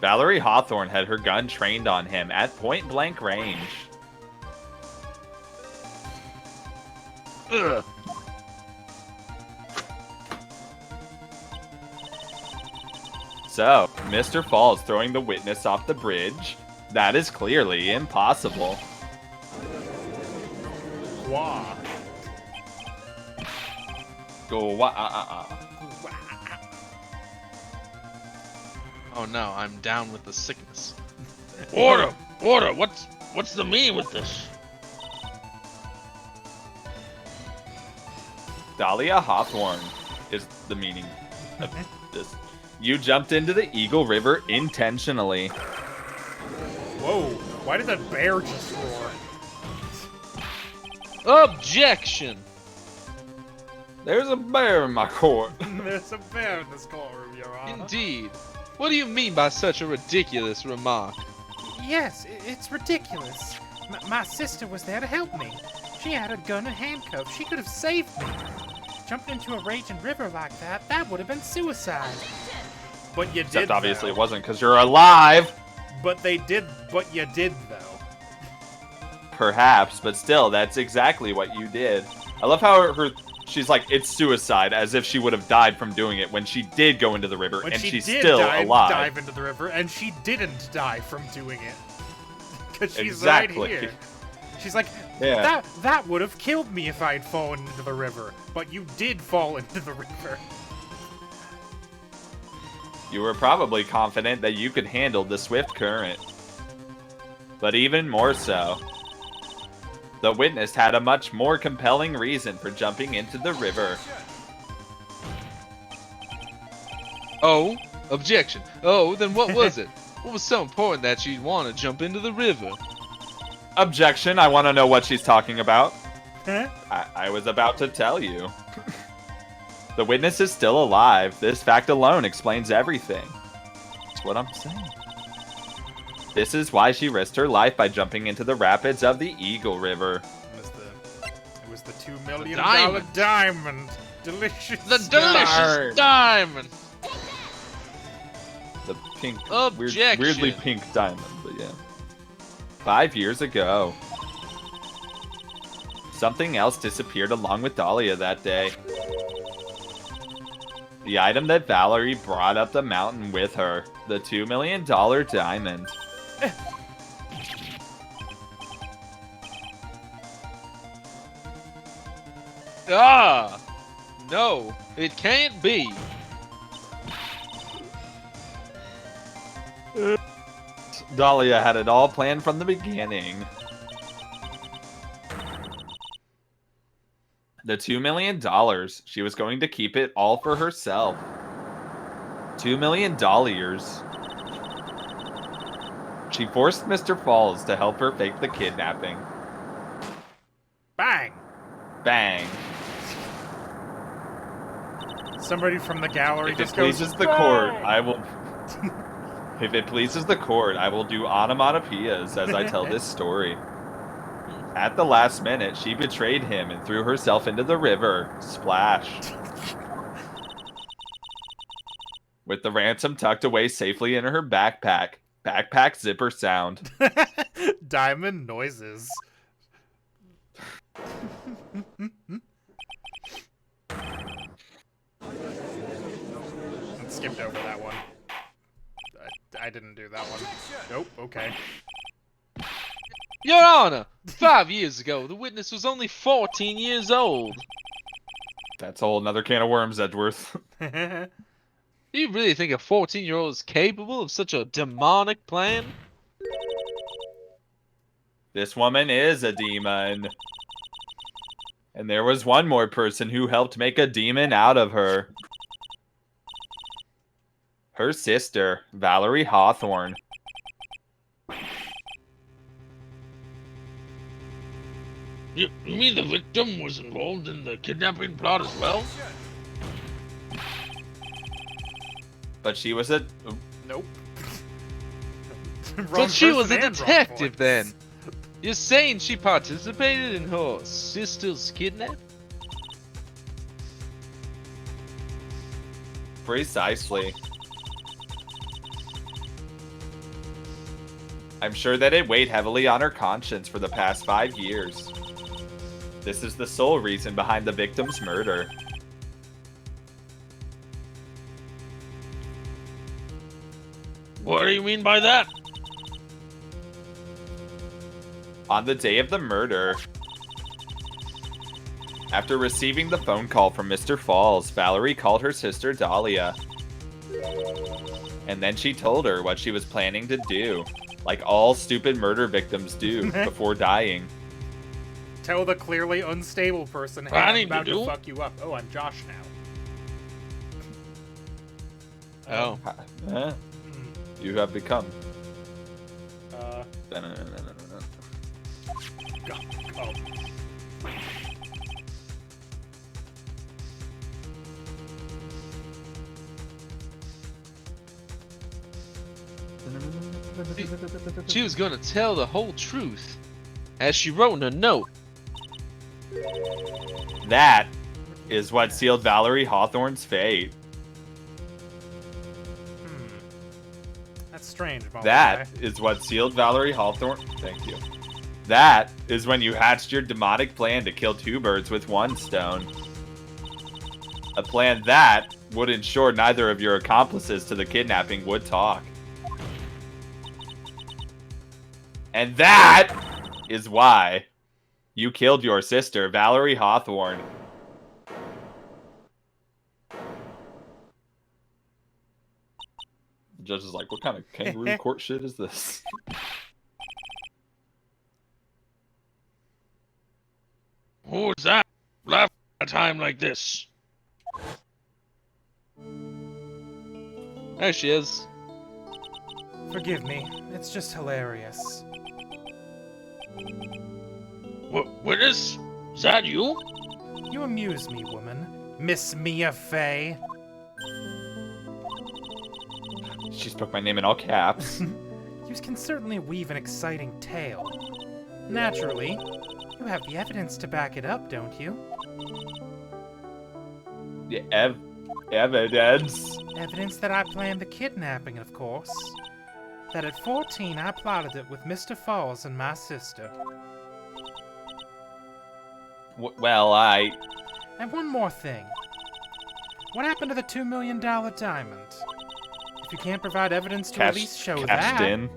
Speaker 2: Valerie Hawthorne had her gun trained on him at point-blank range.
Speaker 1: Ugh.
Speaker 2: So, Mr. Falls throwing the witness off the bridge. That is clearly impossible.
Speaker 3: Wah.
Speaker 2: Go
Speaker 1: Oh no, I'm down with the sickness. Order! Order! What's the mean with this?
Speaker 2: Dahlia Hawthorne is the meaning of this. You jumped into the Eagle River intentionally.
Speaker 3: Whoa. Why did that bear just roar?
Speaker 1: Objection!
Speaker 2: There's a bear in my court.
Speaker 3: There's a bear in this courtroom, Your Honor.
Speaker 1: Indeed. What do you mean by such a ridiculous remark?
Speaker 4: Yes, it's ridiculous. My sister was there to help me. She had a gun and handcuffs. She could have saved me. Jumping into a raging river like that would have been suicide.
Speaker 3: But you
Speaker 2: Except
Speaker 3: did,
Speaker 2: obviously
Speaker 3: though.
Speaker 2: it wasn't because you're alive.
Speaker 3: But you did, though.
Speaker 2: Perhaps, but still, that's exactly what you did. I love how she's like, it's suicide, as if she would have died from doing it when she did go into the river,
Speaker 3: When
Speaker 2: and
Speaker 3: she
Speaker 2: she's
Speaker 3: did
Speaker 2: still alive.
Speaker 3: dive into the river, and she didn't die from doing it. Because she's
Speaker 2: Exactly.
Speaker 3: right here. She's like,
Speaker 2: Yeah.
Speaker 3: that would have killed me if I had fallen into the river. But you did fall into the river.
Speaker 2: You were probably confident that you could handle the swift current. But even more so, the witness had a much more compelling reason for jumping into the river.
Speaker 1: Oh, objection. Oh, then what was it? What was so important that you'd want to jump into the river?
Speaker 2: Objection, I want to know what she's talking about.
Speaker 3: Huh?
Speaker 2: I was about to tell you. The witness is still alive. This fact alone explains everything. That's what I'm saying. This is why she risked her life by jumping into the rapids of the Eagle River.
Speaker 3: It was the $2 million
Speaker 1: diamond.
Speaker 3: diamond. Delicious.
Speaker 1: The delicious diamond!
Speaker 2: The pink,
Speaker 1: Objection.
Speaker 2: weirdly pink diamond, but yeah. 5 years ago. Something else disappeared along with Dahlia that day. The item that Valerie brought up the mountain with her. The $2 million diamond.
Speaker 1: Ah! No, it can't be.
Speaker 2: Dahlia had it all planned from the beginning. The $2 million. She was going to keep it all for herself. $2 million. She forced Mr. Falls to help her fake the kidnapping.
Speaker 3: Bang!
Speaker 2: Bang.
Speaker 3: Somebody from the gallery
Speaker 2: If it
Speaker 3: just goes,
Speaker 2: pleases the court, I will... If it pleases the court, I will do onomatopoeias as I tell this story. At the last minute, she betrayed him and threw herself into the river. Splash. With the ransom tucked away safely in her backpack. Backpack zipper sound.
Speaker 3: Diamond noises. Skipped over that one. I didn't do that one. Nope, okay.
Speaker 1: Your Honor, 5 years ago, the witness was only 14 years old.
Speaker 2: That's a whole nother can of worms, Edgeworth.
Speaker 1: Do you really think a 14-year-old is capable of such a demonic plan?
Speaker 2: This woman is a demon. And there was one more person who helped make a demon out of her. Her sister, Valerie Hawthorne.
Speaker 1: You mean the victim was involved in the kidnapping plot as well?
Speaker 2: But she was a...
Speaker 3: Nope.
Speaker 1: But she was a detective then. You're saying she participated in her sister's kidnap?
Speaker 2: Precisely. I'm sure that it weighed heavily on her conscience for the past 5 years. This is the sole reason behind the victim's murder.
Speaker 1: What do you mean by that?
Speaker 2: On the day of the murder, after receiving the phone call from Mr. Falls, Valerie called her sister Dahlia. And then she told her what she was planning to do, like all stupid murder victims do before dying.
Speaker 3: Tell the clearly unstable person, hey, I'm about to fuck you up. Oh, I'm Josh now.
Speaker 1: Oh.
Speaker 2: You have become.
Speaker 3: Oh.
Speaker 1: She was gonna tell the whole truth, as she wrote in a note.
Speaker 2: That is what sealed Valerie Hawthorne's fate.
Speaker 3: That's strange, Mom.
Speaker 2: That is what sealed Valerie Hawthorne. Thank you. That is when you hatched your demonic plan to kill 2 birds with 1 stone. A plan that would ensure neither of your accomplices to the kidnapping would talk. And that is why you killed your sister, Valerie Hawthorne. The judge is like, what kind of kangaroo court shit is this?
Speaker 1: Who was that? Laugh at a time like this. There she is.
Speaker 4: Forgive me, it's just hilarious.
Speaker 1: Witness? Is that you?
Speaker 4: You amuse me, woman. Miss Mia Fey.
Speaker 2: She spoke my name in all caps.
Speaker 4: You can certainly weave an exciting tale. Naturally, you have the evidence to back it up, don't you?
Speaker 2: The evidence?
Speaker 4: Evidence that I planned the kidnapping, of course. That at 14 I plotted it with Mr. Falls and my sister.
Speaker 2: Well,
Speaker 4: And one more thing. What happened to the $2 million diamond? If you can't provide evidence to at least show
Speaker 2: cashed
Speaker 4: that...
Speaker 2: in.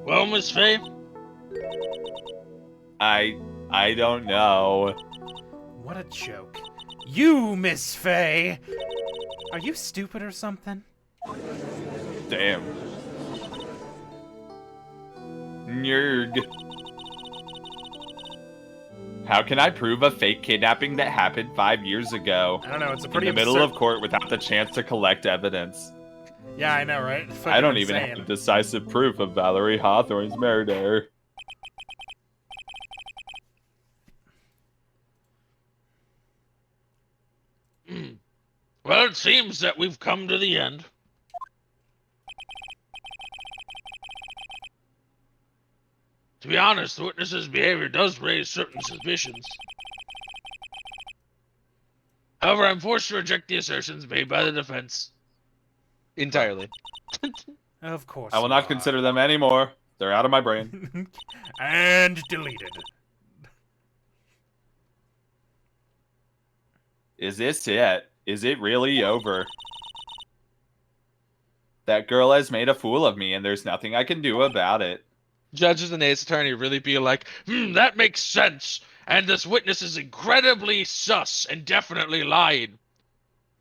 Speaker 1: Well, Miss Faye?
Speaker 2: I don't know.
Speaker 4: What a joke. You, Miss Fey! Are you stupid or something?
Speaker 2: Damn. Nerd. How can I prove a fake kidnapping that happened 5 years ago?
Speaker 3: I don't know. It's a
Speaker 2: In
Speaker 3: pretty
Speaker 2: the middle
Speaker 3: absurd...
Speaker 2: of court without the chance to collect evidence.
Speaker 3: Yeah, I know, right?
Speaker 2: I don't even have decisive proof of Valerie Hawthorne's murder.
Speaker 1: Well, it seems that we've come to the end. To be honest, the witness's behavior does raise certain suspicions. However, I'm forced to reject the assertions made by the defense. Entirely.
Speaker 3: Of course.
Speaker 2: I will
Speaker 3: you
Speaker 2: not
Speaker 3: are.
Speaker 2: consider them anymore. They're out of my brain.
Speaker 3: And deleted.
Speaker 2: Is this it? Is it really over? That girl has made a fool of me, and there's nothing I can do about it.
Speaker 1: Judges and Ace Attorney really be like, that makes sense. And this witness is incredibly sus and definitely lying.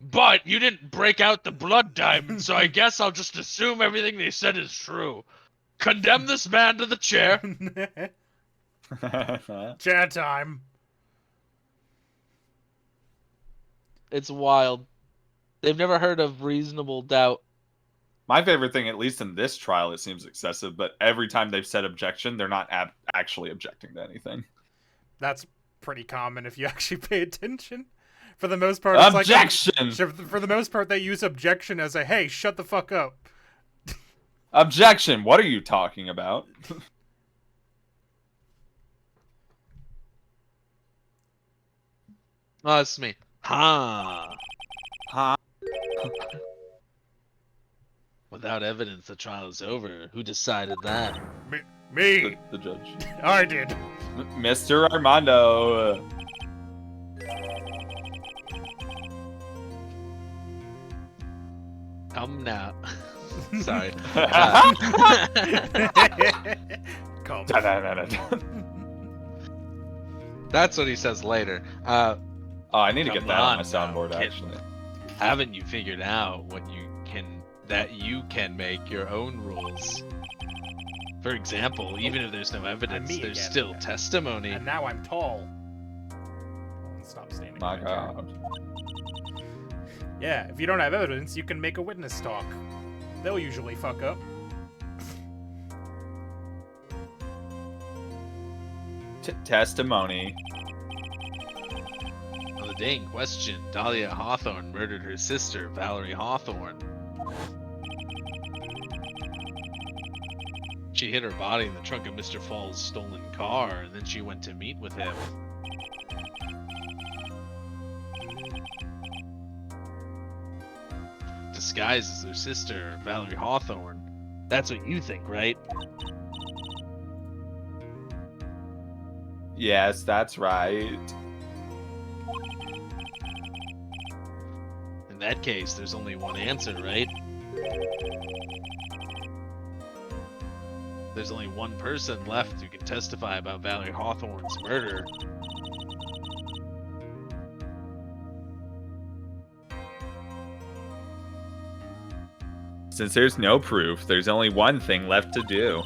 Speaker 1: But you didn't break out the blood diamond, so I guess I'll just assume everything they said is true. Condemn this man to the chair.
Speaker 3: Chat time.
Speaker 1: It's wild. They've never heard of reasonable doubt.
Speaker 2: My favorite thing, at least in this trial, it seems excessive, but every time they've said objection, they're not actually objecting to anything.
Speaker 3: That's pretty common if you actually pay attention. For the most part, it's
Speaker 2: objection!
Speaker 3: For the most part, they use objection as a, hey, shut the fuck up.
Speaker 2: Objection! What are you talking about?
Speaker 1: Oh, it's me. Ha!
Speaker 2: Huh?
Speaker 1: Without evidence, the trial is over. Who decided that?
Speaker 3: Me.
Speaker 2: The judge.
Speaker 3: I did.
Speaker 2: Mr. Armando.
Speaker 1: Come now. Sorry.
Speaker 3: Come.
Speaker 1: That's what he says later.
Speaker 2: Oh, I need to get
Speaker 1: Come
Speaker 2: that on my
Speaker 1: on now,
Speaker 2: soundboard,
Speaker 1: kid.
Speaker 2: actually.
Speaker 1: Haven't you figured out that you can make your own rules? For example, even if there's no evidence,
Speaker 3: me
Speaker 1: there's
Speaker 3: again.
Speaker 1: still testimony.
Speaker 3: And now I'm tall. Stop standing.
Speaker 2: My
Speaker 3: in my chair.
Speaker 2: God.
Speaker 3: Yeah, if you don't have evidence, you can make a witness talk. They'll usually fuck up.
Speaker 2: Testimony.
Speaker 1: On the day in question, Dahlia Hawthorne murdered her sister, Valerie Hawthorne. She hid her body in the trunk of Mr. Fall's stolen car, and then she went to meet with him. Disguised as her sister, Valerie Hawthorne. That's what you think, right?
Speaker 2: Yes, that's right.
Speaker 1: In that case, there's only one answer, right? There's only one person left who can testify about Valerie Hawthorne's murder.
Speaker 2: Since there's no proof, there's only one thing left to do.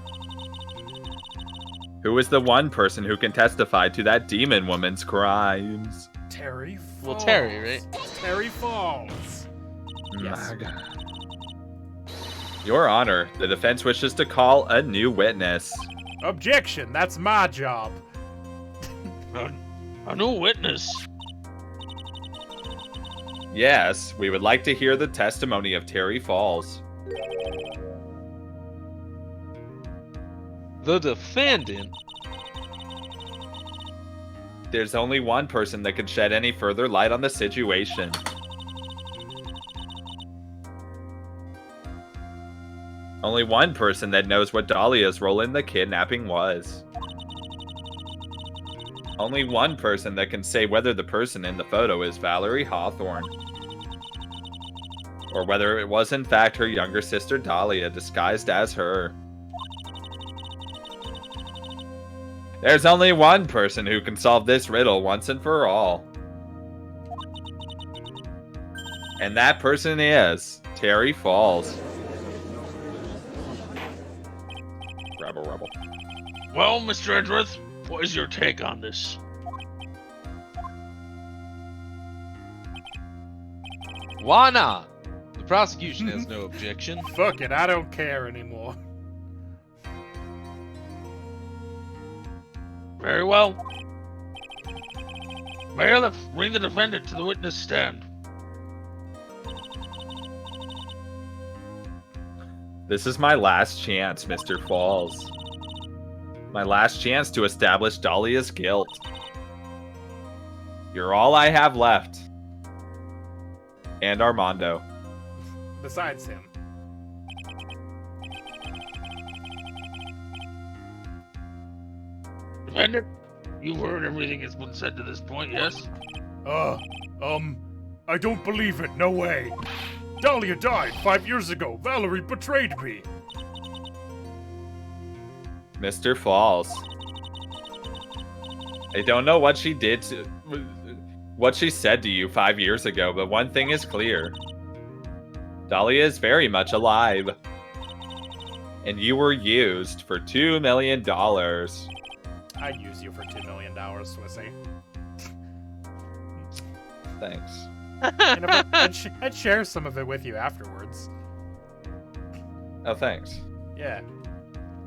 Speaker 2: Who is the one person who can testify to that demon woman's crimes?
Speaker 3: Terry Falls.
Speaker 1: Well, Terry, right?
Speaker 3: Terry Falls. Yes.
Speaker 2: My God. Your Honor, the defense wishes to call a new witness.
Speaker 3: Objection, that's my job.
Speaker 1: A new witness.
Speaker 2: Yes, we would like to hear the testimony of Terry Falls.
Speaker 1: The defendant.
Speaker 2: There's only one person that can shed any further light on the situation. Only one person that knows what Dahlia's role in the kidnapping was. Only one person that can say whether the person in the photo is Valerie Hawthorne. Or whether it was in fact her younger sister Dahlia disguised as her. There's only one person who can solve this riddle once and for all. And that person is Terry Falls. Rebel.
Speaker 1: Well, Mr. Edgeworth, what is your take on this?
Speaker 5: Why not? The prosecution has no objection.
Speaker 3: Fuck it, I don't care anymore.
Speaker 1: Very well. Bailiff, bring the defendant to the witness stand.
Speaker 2: This is my last chance, Mr. Falls. My last chance to establish Dahlia's guilt. You're all I have left. And Armando.
Speaker 3: Besides him.
Speaker 1: Defendant, you've heard everything that's been said to this point, yes?
Speaker 3: I don't believe it, no way. Dahlia died 5 years ago. Valerie betrayed me.
Speaker 2: Mr. Falls. I don't know what she did to... what she said to you 5 years ago, but one thing is clear. Dahlia is very much alive. And you were used for $2 million.
Speaker 3: I'd use you for $2 million, Swissy.
Speaker 2: Thanks.
Speaker 3: You know, I'd share some of it with you afterwards.
Speaker 2: Oh, thanks.
Speaker 3: Yeah.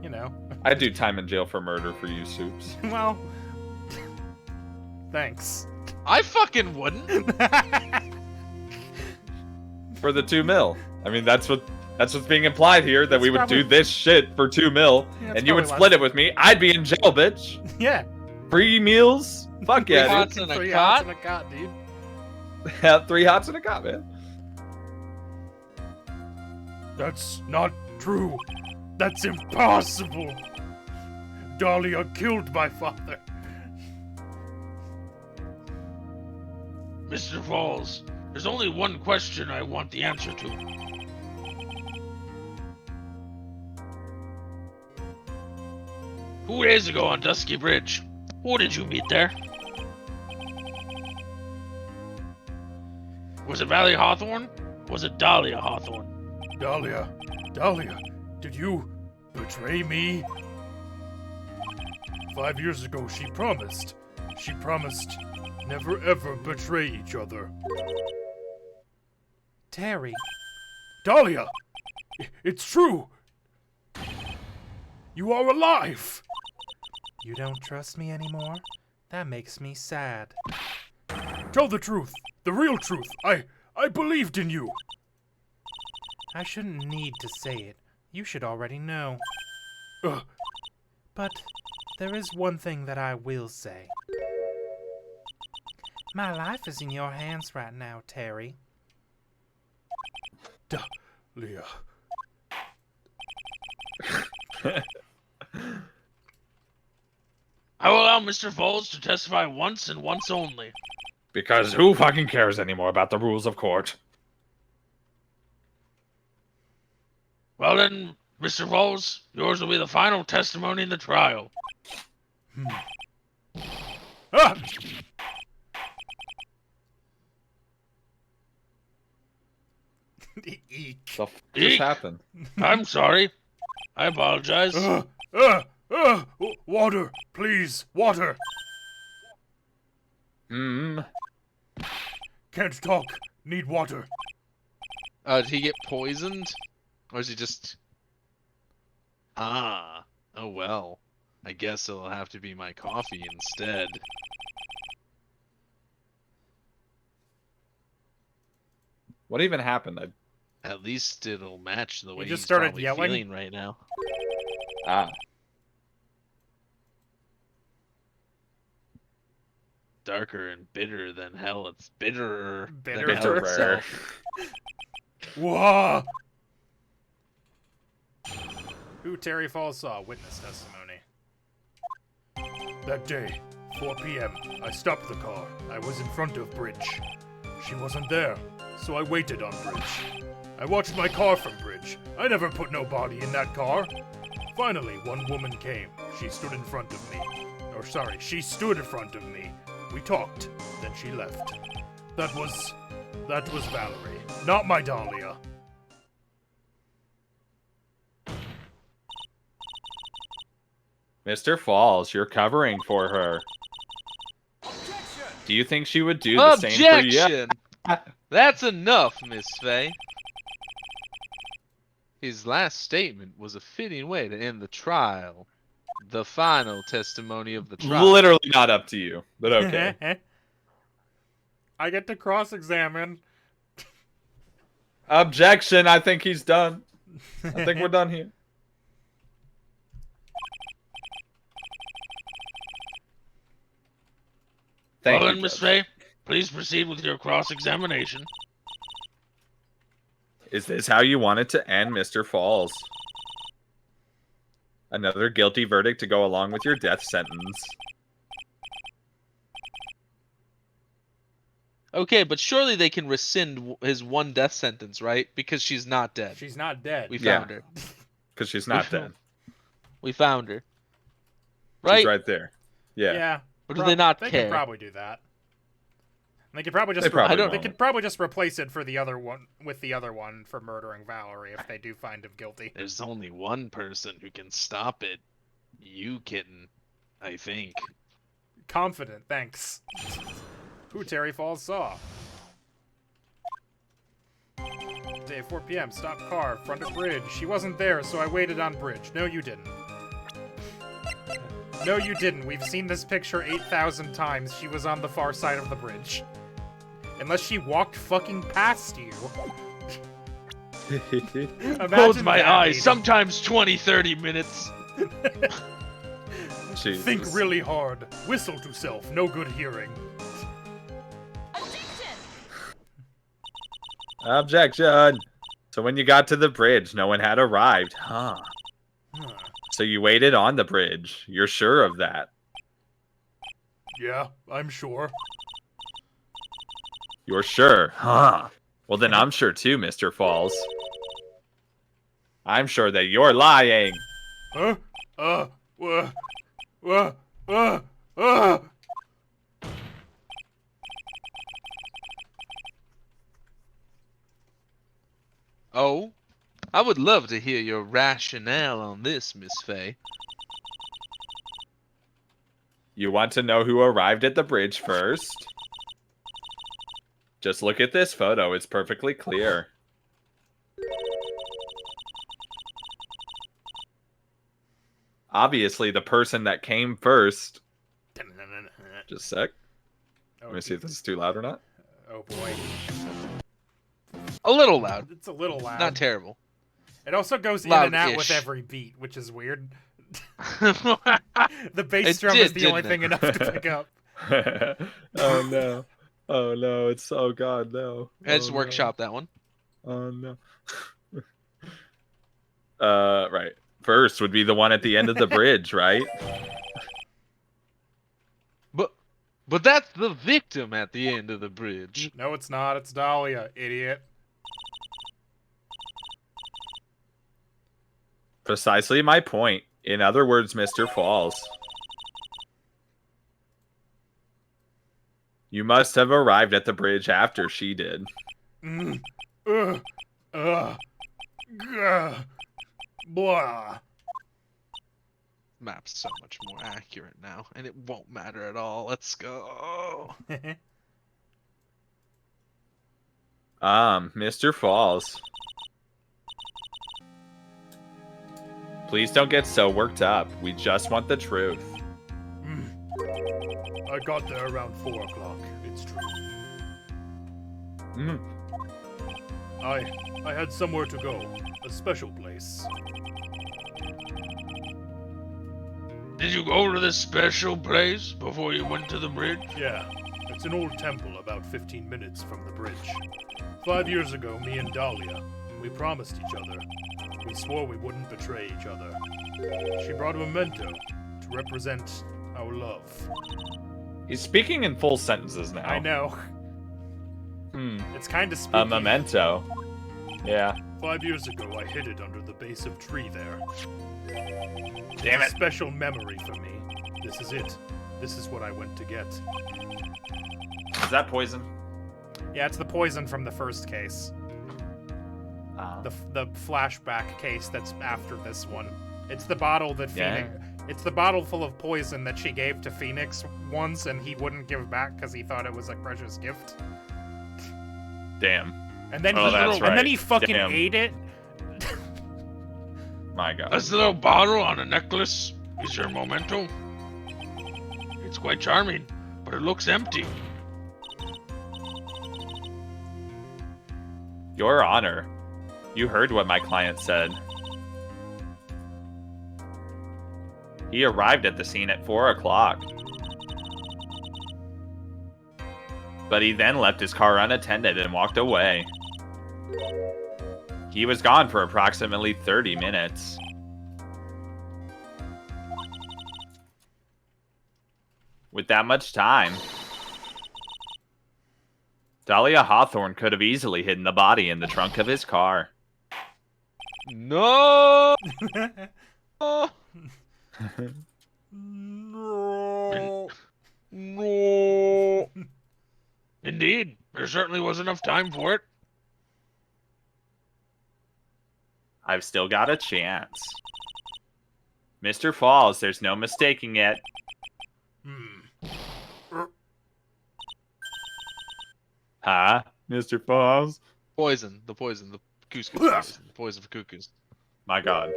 Speaker 3: You know.
Speaker 2: I'd do time in jail for murder for you, Soups.
Speaker 3: Well, thanks.
Speaker 5: I fucking wouldn't.
Speaker 2: For the 2 mil. I mean, that's what's being implied here, that
Speaker 3: That's
Speaker 2: we would
Speaker 3: probably-
Speaker 2: do this shit for 2 mil,
Speaker 3: Yeah,
Speaker 2: and you would
Speaker 3: probably
Speaker 2: split
Speaker 3: less.
Speaker 2: it with me. I'd be in jail, bitch.
Speaker 3: Yeah.
Speaker 2: Free meals? Fuck yeah,
Speaker 5: Hots in a
Speaker 3: 3
Speaker 5: cot?
Speaker 3: hots in a cot, dude.
Speaker 2: dude. Have 3 hots in a cot, man.
Speaker 3: That's not true. That's impossible. Dahlia killed my father.
Speaker 1: Mr. Falls, there's only one question I want the answer to. 2 days ago on Dusky Bridge, who did you meet there? Was it Valley Hawthorne? Was it Dahlia Hawthorne?
Speaker 3: Dahlia, did you betray me? 5 years ago, she promised never ever betray each other.
Speaker 4: Terry,
Speaker 3: Dahlia, it's true. You are alive.
Speaker 4: you don't trust me anymore? That makes me sad.
Speaker 3: Tell the truth, the real truth. I believed in you.
Speaker 4: I shouldn't need to say it. You should already know.
Speaker 3: Uh,
Speaker 4: But there is one thing that I will say. My life is in your hands right now, Terry.
Speaker 3: Leah.
Speaker 1: I will allow Mr. Falls to testify once and once only.
Speaker 2: Because who fucking cares anymore about the rules of court?
Speaker 1: Well then, Mr. Falls, yours will be the final testimony in the trial.
Speaker 3: Ah! Eek.
Speaker 2: The f
Speaker 1: Eek.
Speaker 2: just happened?
Speaker 1: I'm sorry. I apologize.
Speaker 3: Water, please, water. Can't talk. Need water.
Speaker 5: Did he get poisoned? Or is he just... Ah. Oh well. I guess it'll have to be my coffee instead.
Speaker 2: What even happened?
Speaker 5: At least it'll match the way
Speaker 3: just
Speaker 5: he's
Speaker 3: started
Speaker 5: probably
Speaker 3: yelling?
Speaker 5: feeling right now.
Speaker 2: Ah.
Speaker 5: Darker and bitter than hell. It's bitterer than
Speaker 3: Bitterer.
Speaker 5: hell itself.
Speaker 3: Whoa! Who Terry Falls saw, witness testimony. That day, 4 p.m., I stopped the car. I was in front of Bridge. She wasn't there, so I waited on Bridge. I watched my car from Bridge. I never put no body in that car. Finally, one woman came. She stood in front of me. Or sorry, she stood in front of me. We talked, then she left. That was Valerie, not my Dahlia.
Speaker 2: Mr. Falls, you're covering for her. Do you think she would do the same for you?
Speaker 1: Objection! That's enough, Miss Faye. His last statement was a fitting way to end the trial. The final testimony of the trial.
Speaker 2: Literally not up to you, but okay.
Speaker 3: I get to cross-examine.
Speaker 2: Objection, I think he's done. I think we're done here. Thank
Speaker 1: Well
Speaker 2: you,
Speaker 1: then, Miss
Speaker 2: Judge.
Speaker 1: Faye, please proceed with your cross-examination.
Speaker 2: Is this how you want it to end, Mr. Falls? Another guilty verdict to go along with your death sentence.
Speaker 1: Okay, but surely they can rescind his one death sentence, right? Because she's not dead.
Speaker 3: She's not dead.
Speaker 1: We
Speaker 2: Yeah.
Speaker 1: found her.
Speaker 2: Because she's not dead.
Speaker 1: We found her. Right?
Speaker 2: She's right there. Yeah.
Speaker 3: Yeah.
Speaker 1: Or do they not
Speaker 3: They
Speaker 1: care?
Speaker 3: could probably do that. They could probably just.
Speaker 2: They probably
Speaker 3: they
Speaker 2: won't.
Speaker 3: could probably just replace it for the other one with the other one for murdering Valerie if they do find him guilty.
Speaker 1: There's only one person who can stop it. You, kitten. I think.
Speaker 3: Confident, thanks. Who Terry Falls saw. Day 4 p.m. Stop car, front of bridge. She wasn't there, so I waited on bridge. No, you didn't. No, you didn't. We've seen this picture 8,000 times. She was on the far side of the bridge. Unless she walked fucking past you.
Speaker 1: Close
Speaker 3: Imagine
Speaker 1: my
Speaker 3: that,
Speaker 1: eyes.
Speaker 3: Aiden.
Speaker 1: Sometimes 20, 30 minutes.
Speaker 2: Jesus.
Speaker 3: Think really hard. Whistle to self. No good hearing.
Speaker 2: Objection. So when you got to the bridge, no one had arrived. Huh.
Speaker 3: Huh.
Speaker 2: So you waited on the bridge. You're sure of that?
Speaker 3: Yeah, I'm sure.
Speaker 2: You're sure? Huh. Well, then I'm sure too, Mr. Falls. I'm sure that you're lying.
Speaker 3: Huh? Uh.
Speaker 1: Oh? I would love to hear your rationale on this, Miss Faye.
Speaker 2: You want to know who arrived at the bridge first? Just look at this photo. It's perfectly clear. Obviously, the person that came first. Just a sec. Let me see if this is too loud or not.
Speaker 3: Oh boy.
Speaker 1: A little loud.
Speaker 3: It's a little loud.
Speaker 1: Not terrible.
Speaker 3: It also goes in and out
Speaker 1: Loud-ish.
Speaker 3: with every beat, which is weird.
Speaker 1: Oh
Speaker 3: The bass
Speaker 1: It
Speaker 3: drum
Speaker 1: did,
Speaker 3: is the only
Speaker 1: didn't
Speaker 3: thing enough to pick up.
Speaker 2: Oh no. Oh no. It's oh god no.
Speaker 1: Let's
Speaker 2: Oh, no.
Speaker 1: workshop that one.
Speaker 2: Oh no. Right. First would be the one at the end of the bridge, right?
Speaker 1: But that's the victim at the end of the bridge.
Speaker 3: No, it's not. It's Dahlia, idiot.
Speaker 2: Precisely my point. In other words, Mr. Falls. You must have arrived at the bridge after she did.
Speaker 3: Gah. Blah.
Speaker 1: Map's so much more accurate now, and it won't matter at all. Let's go.
Speaker 2: Mr. Falls. Please don't get so worked up. We just want the truth.
Speaker 3: I got there around 4 o'clock. It's true.
Speaker 2: Mm.
Speaker 3: I had somewhere to go. A special place.
Speaker 1: Did you go to this special place before you went to the bridge?
Speaker 3: Yeah, it's an old temple about 15 minutes from the bridge. 5 years ago, me and Dahlia, we promised each other. We swore we wouldn't betray each other. She brought a memento to represent our love.
Speaker 2: He's speaking in full sentences now.
Speaker 3: I know. It's kind of spooky.
Speaker 2: A memento. Yeah.
Speaker 3: 5 years ago, I hid it under the base of tree there.
Speaker 2: Damn
Speaker 3: It's
Speaker 2: it.
Speaker 3: a special memory for me. This is it. This is what I went to get.
Speaker 2: Is that poison?
Speaker 3: Yeah, it's the poison from the first case. The flashback case that's after this one. It's the bottle that
Speaker 2: Yeah.
Speaker 3: Phoenix. It's the bottle full of poison that she gave to Phoenix once, and he wouldn't give back because he thought it was a precious gift.
Speaker 2: Damn.
Speaker 3: And then
Speaker 2: Oh, that's
Speaker 3: and then
Speaker 2: right.
Speaker 3: he fucking
Speaker 2: Damn.
Speaker 3: ate it.
Speaker 2: My God.
Speaker 1: This little bottle on a necklace is your memento. It's quite charming, but it looks empty.
Speaker 2: Your Honor, you heard what my client said. He arrived at the scene at 4 o'clock. But he then left his car unattended and walked away. He was gone for approximately 30 minutes. With that much time, Dahlia Hawthorne could have easily hidden the body in the trunk of his car.
Speaker 1: No.
Speaker 3: No.
Speaker 1: No. Indeed, there certainly was enough time for it.
Speaker 2: I've still got a chance. Mr. Falls, there's no mistaking it. Huh? Mr. Falls?
Speaker 1: Poison, the couscous poison, the poison for cuckoos.
Speaker 2: My God.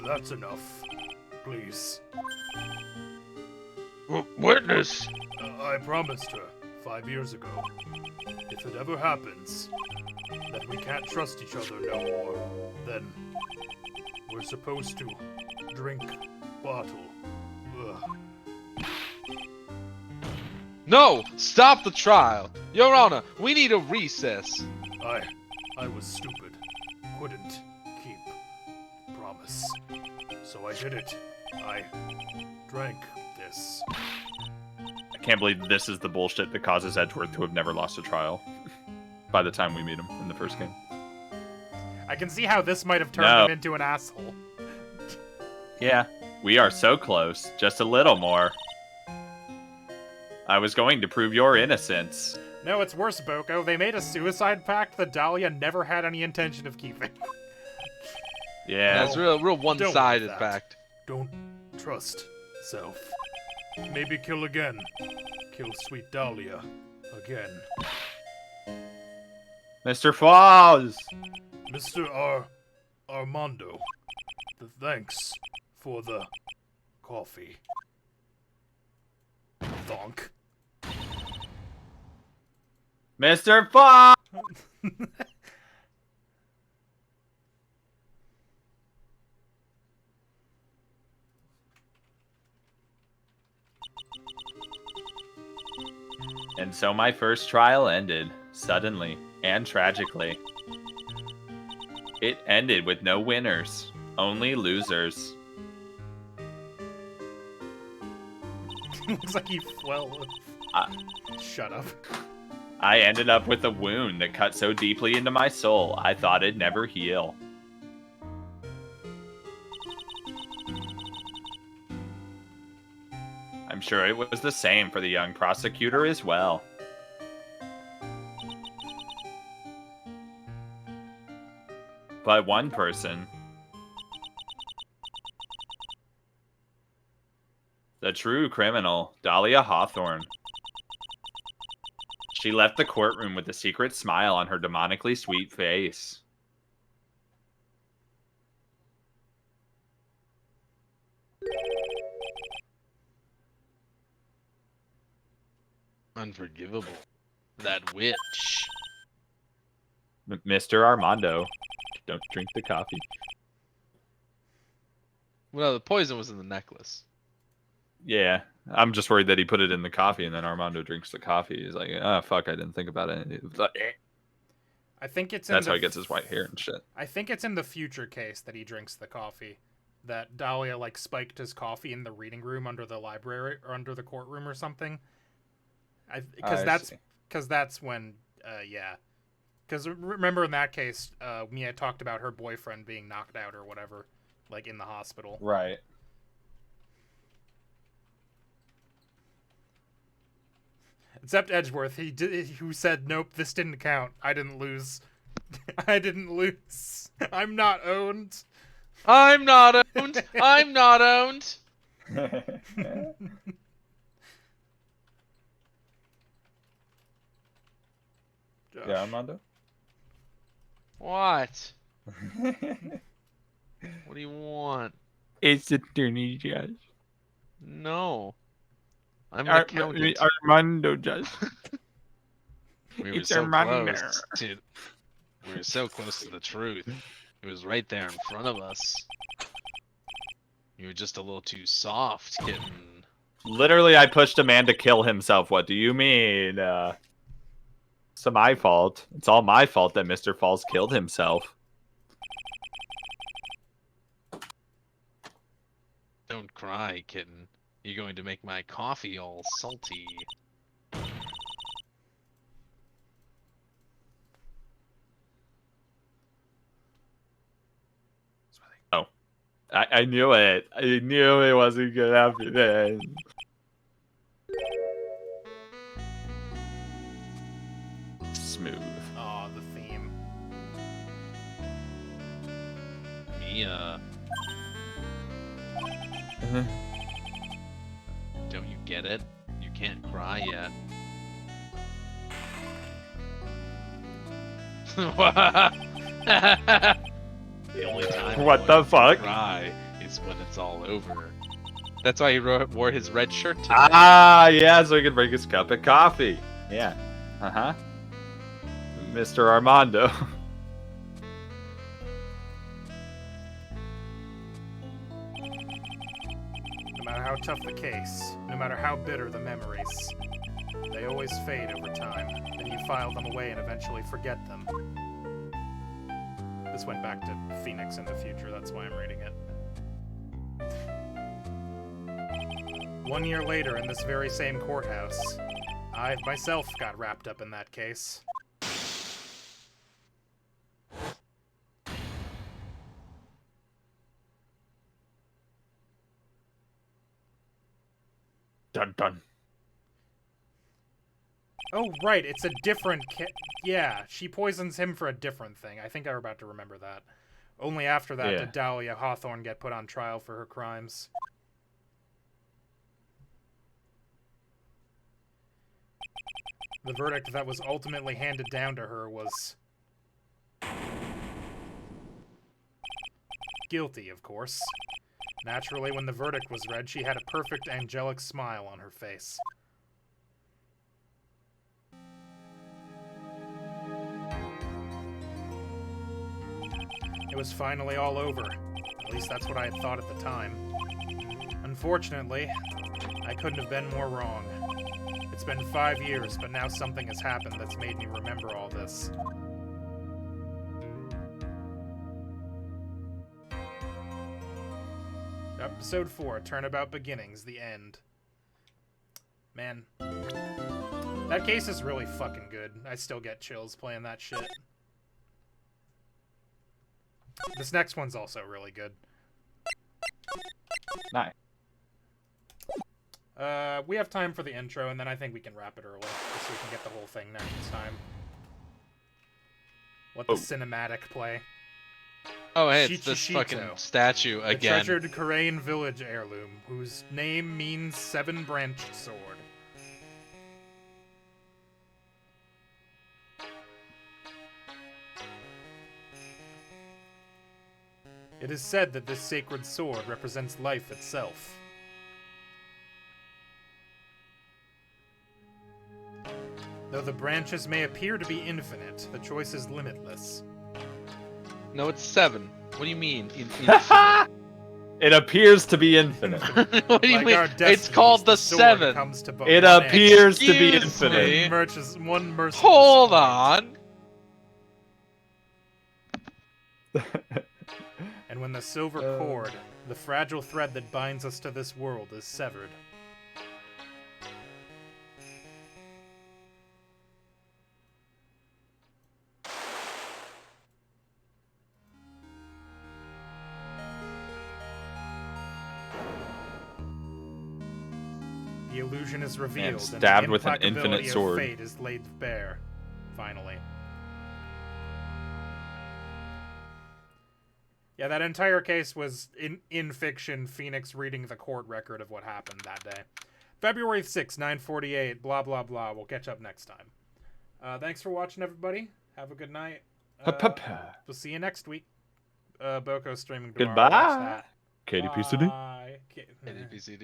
Speaker 3: That's enough. Please.
Speaker 1: Witness.
Speaker 3: I promised her 5 years ago, if it ever happens, that we can't trust each other no more, then we're supposed to drink bottle. Ugh.
Speaker 1: No! Stop the trial! Your Honor, we need a recess.
Speaker 3: I was stupid. Couldn't keep promise. So I did it. I drank this.
Speaker 2: I can't believe this is the bullshit that causes Edgeworth to have never lost a trial by the time we meet him in the first game.
Speaker 3: I can see how this might have turned him into an asshole.
Speaker 2: Yeah, we are so close. Just a little more. I was going to prove your innocence.
Speaker 3: No, it's worse, Boko. They made a suicide pact that Dahlia never had any intention of keeping.
Speaker 2: Yeah.
Speaker 1: That's real one-sided
Speaker 3: that.
Speaker 1: fact.
Speaker 3: Don't trust self. Maybe kill again. Kill sweet Dahlia again.
Speaker 2: Mr. Falls!
Speaker 3: Mr. Armando, thanks for the coffee. Thonk.
Speaker 2: Mr. Falls! And so my first trial ended, suddenly and tragically. It ended with no winners, only losers.
Speaker 3: Looks like he fell. Shut up.
Speaker 2: I ended up with a wound that cut so deeply into my soul, I thought it'd never heal. I'm sure it was the same for the young prosecutor as well. But one person, the true criminal, Dahlia Hawthorne. She left the courtroom with a secret smile on her demonically sweet face.
Speaker 1: Unforgivable. That witch.
Speaker 2: Mr. Armando, don't drink the coffee.
Speaker 1: Well, the poison was in the necklace.
Speaker 2: Yeah, I'm just worried that he put it in the coffee and then Armando drinks the coffee. He's like, oh, fuck, I didn't think about it.
Speaker 3: I think it's in
Speaker 2: That's
Speaker 3: the
Speaker 2: how he gets his white hair and shit.
Speaker 3: I think it's in the future case that he drinks the coffee. That Dahlia, like, spiked his coffee in the reading room under the library, or under the courtroom or something. Because that's when, yeah. Because remember in that case, Mia talked about her boyfriend being knocked out or whatever, like, in the hospital.
Speaker 2: Right.
Speaker 3: Except Edgeworth, who said, nope, this didn't count. I didn't lose. I didn't lose. I'm not owned.
Speaker 1: I'm not owned. I'm not owned.
Speaker 3: Josh.
Speaker 2: Yeah, Armando.
Speaker 1: What? What do you want?
Speaker 2: It's attorney Josh.
Speaker 1: No. I'm an accountant.
Speaker 2: Armando Josh.
Speaker 1: We were
Speaker 2: It's
Speaker 1: so
Speaker 2: Armando.
Speaker 1: close to. We were so close to the truth. It was right there in front of us. You were just a little too soft, kitten.
Speaker 2: Literally, I pushed a man to kill himself. What do you mean? It's my fault. It's all my fault that Mr. Falls killed himself.
Speaker 1: Don't cry, kitten. You're going to make my coffee all salty.
Speaker 2: Oh. I knew it. I knew it wasn't gonna happen then. Smooth.
Speaker 3: Aw, the theme.
Speaker 1: Mia. Don't you get it? You can't cry yet. The only time
Speaker 2: What the fuck?
Speaker 1: cry is when it's all over. That's why he wore his red shirt today.
Speaker 2: Ah, yeah, so he could bring his cup of coffee. Yeah. Uh-huh. Mr. Armando.
Speaker 3: No matter how tough the case, no matter how bitter the memories, they always fade over time. Then you file them away and eventually forget them. This went back to Phoenix in the future, that's why I'm reading it. 1 year later, in this very same courthouse, I myself got wrapped up in that case.
Speaker 2: Dun dun.
Speaker 3: Oh, right, it's a different yeah, she poisons him for a different thing. I think I were about to remember that. Only after that did Dahlia Hawthorne get put on trial for her crimes. The verdict that was ultimately handed down to her was... guilty, of course. Naturally, when the verdict was read, she had a perfect angelic smile on her face. It was finally all over. At least that's what I had thought at the time. Unfortunately, I couldn't have been more wrong. It's been 5 years, but now something has happened that's made me remember all this. Episode 4, Turnabout Beginnings, the end. Man. That case is really fucking good. I still get chills playing that shit. This next one's also really good.
Speaker 2: Nice.
Speaker 3: We have time for the intro, and then I think we can wrap it early, just so we can get the whole thing next time. Let the cinematic play.
Speaker 1: Oh, hey, it's this fucking statue again.
Speaker 3: The treasured Korean village heirloom, whose name means seven-branched sword. It is said that this sacred sword represents life itself. Though the branches may appear to be infinite, the choice is limitless.
Speaker 1: No, it's 7. What do you mean? Infinite?
Speaker 2: It appears to be infinite.
Speaker 1: What do you
Speaker 3: Like
Speaker 1: mean?
Speaker 3: our
Speaker 1: It's
Speaker 3: destinies,
Speaker 1: called the
Speaker 3: sword
Speaker 1: 7.
Speaker 3: comes to both
Speaker 2: It
Speaker 3: one end.
Speaker 2: appears to be
Speaker 1: Excuse
Speaker 2: infinite.
Speaker 1: me.
Speaker 3: One merciless
Speaker 1: Hold
Speaker 3: point.
Speaker 1: on.
Speaker 3: And when the silver cord, the fragile thread that binds us to this world, is severed. The illusion is revealed,
Speaker 2: stabbed
Speaker 3: and the
Speaker 2: with an
Speaker 3: implacability
Speaker 2: infinite
Speaker 3: of
Speaker 2: sword.
Speaker 3: fate is laid bare. Finally. Yeah, that entire case was in fiction, Phoenix reading the court record of what happened that day. February 6, 9:48, blah, blah, blah. We'll catch up next time. Thanks for watching, everybody. Have a good night. We'll see you next week. Boko's streaming tomorrow. Watch
Speaker 2: Goodbye.
Speaker 3: that.
Speaker 2: KDPCD.
Speaker 3: Bye.
Speaker 1: NPCD.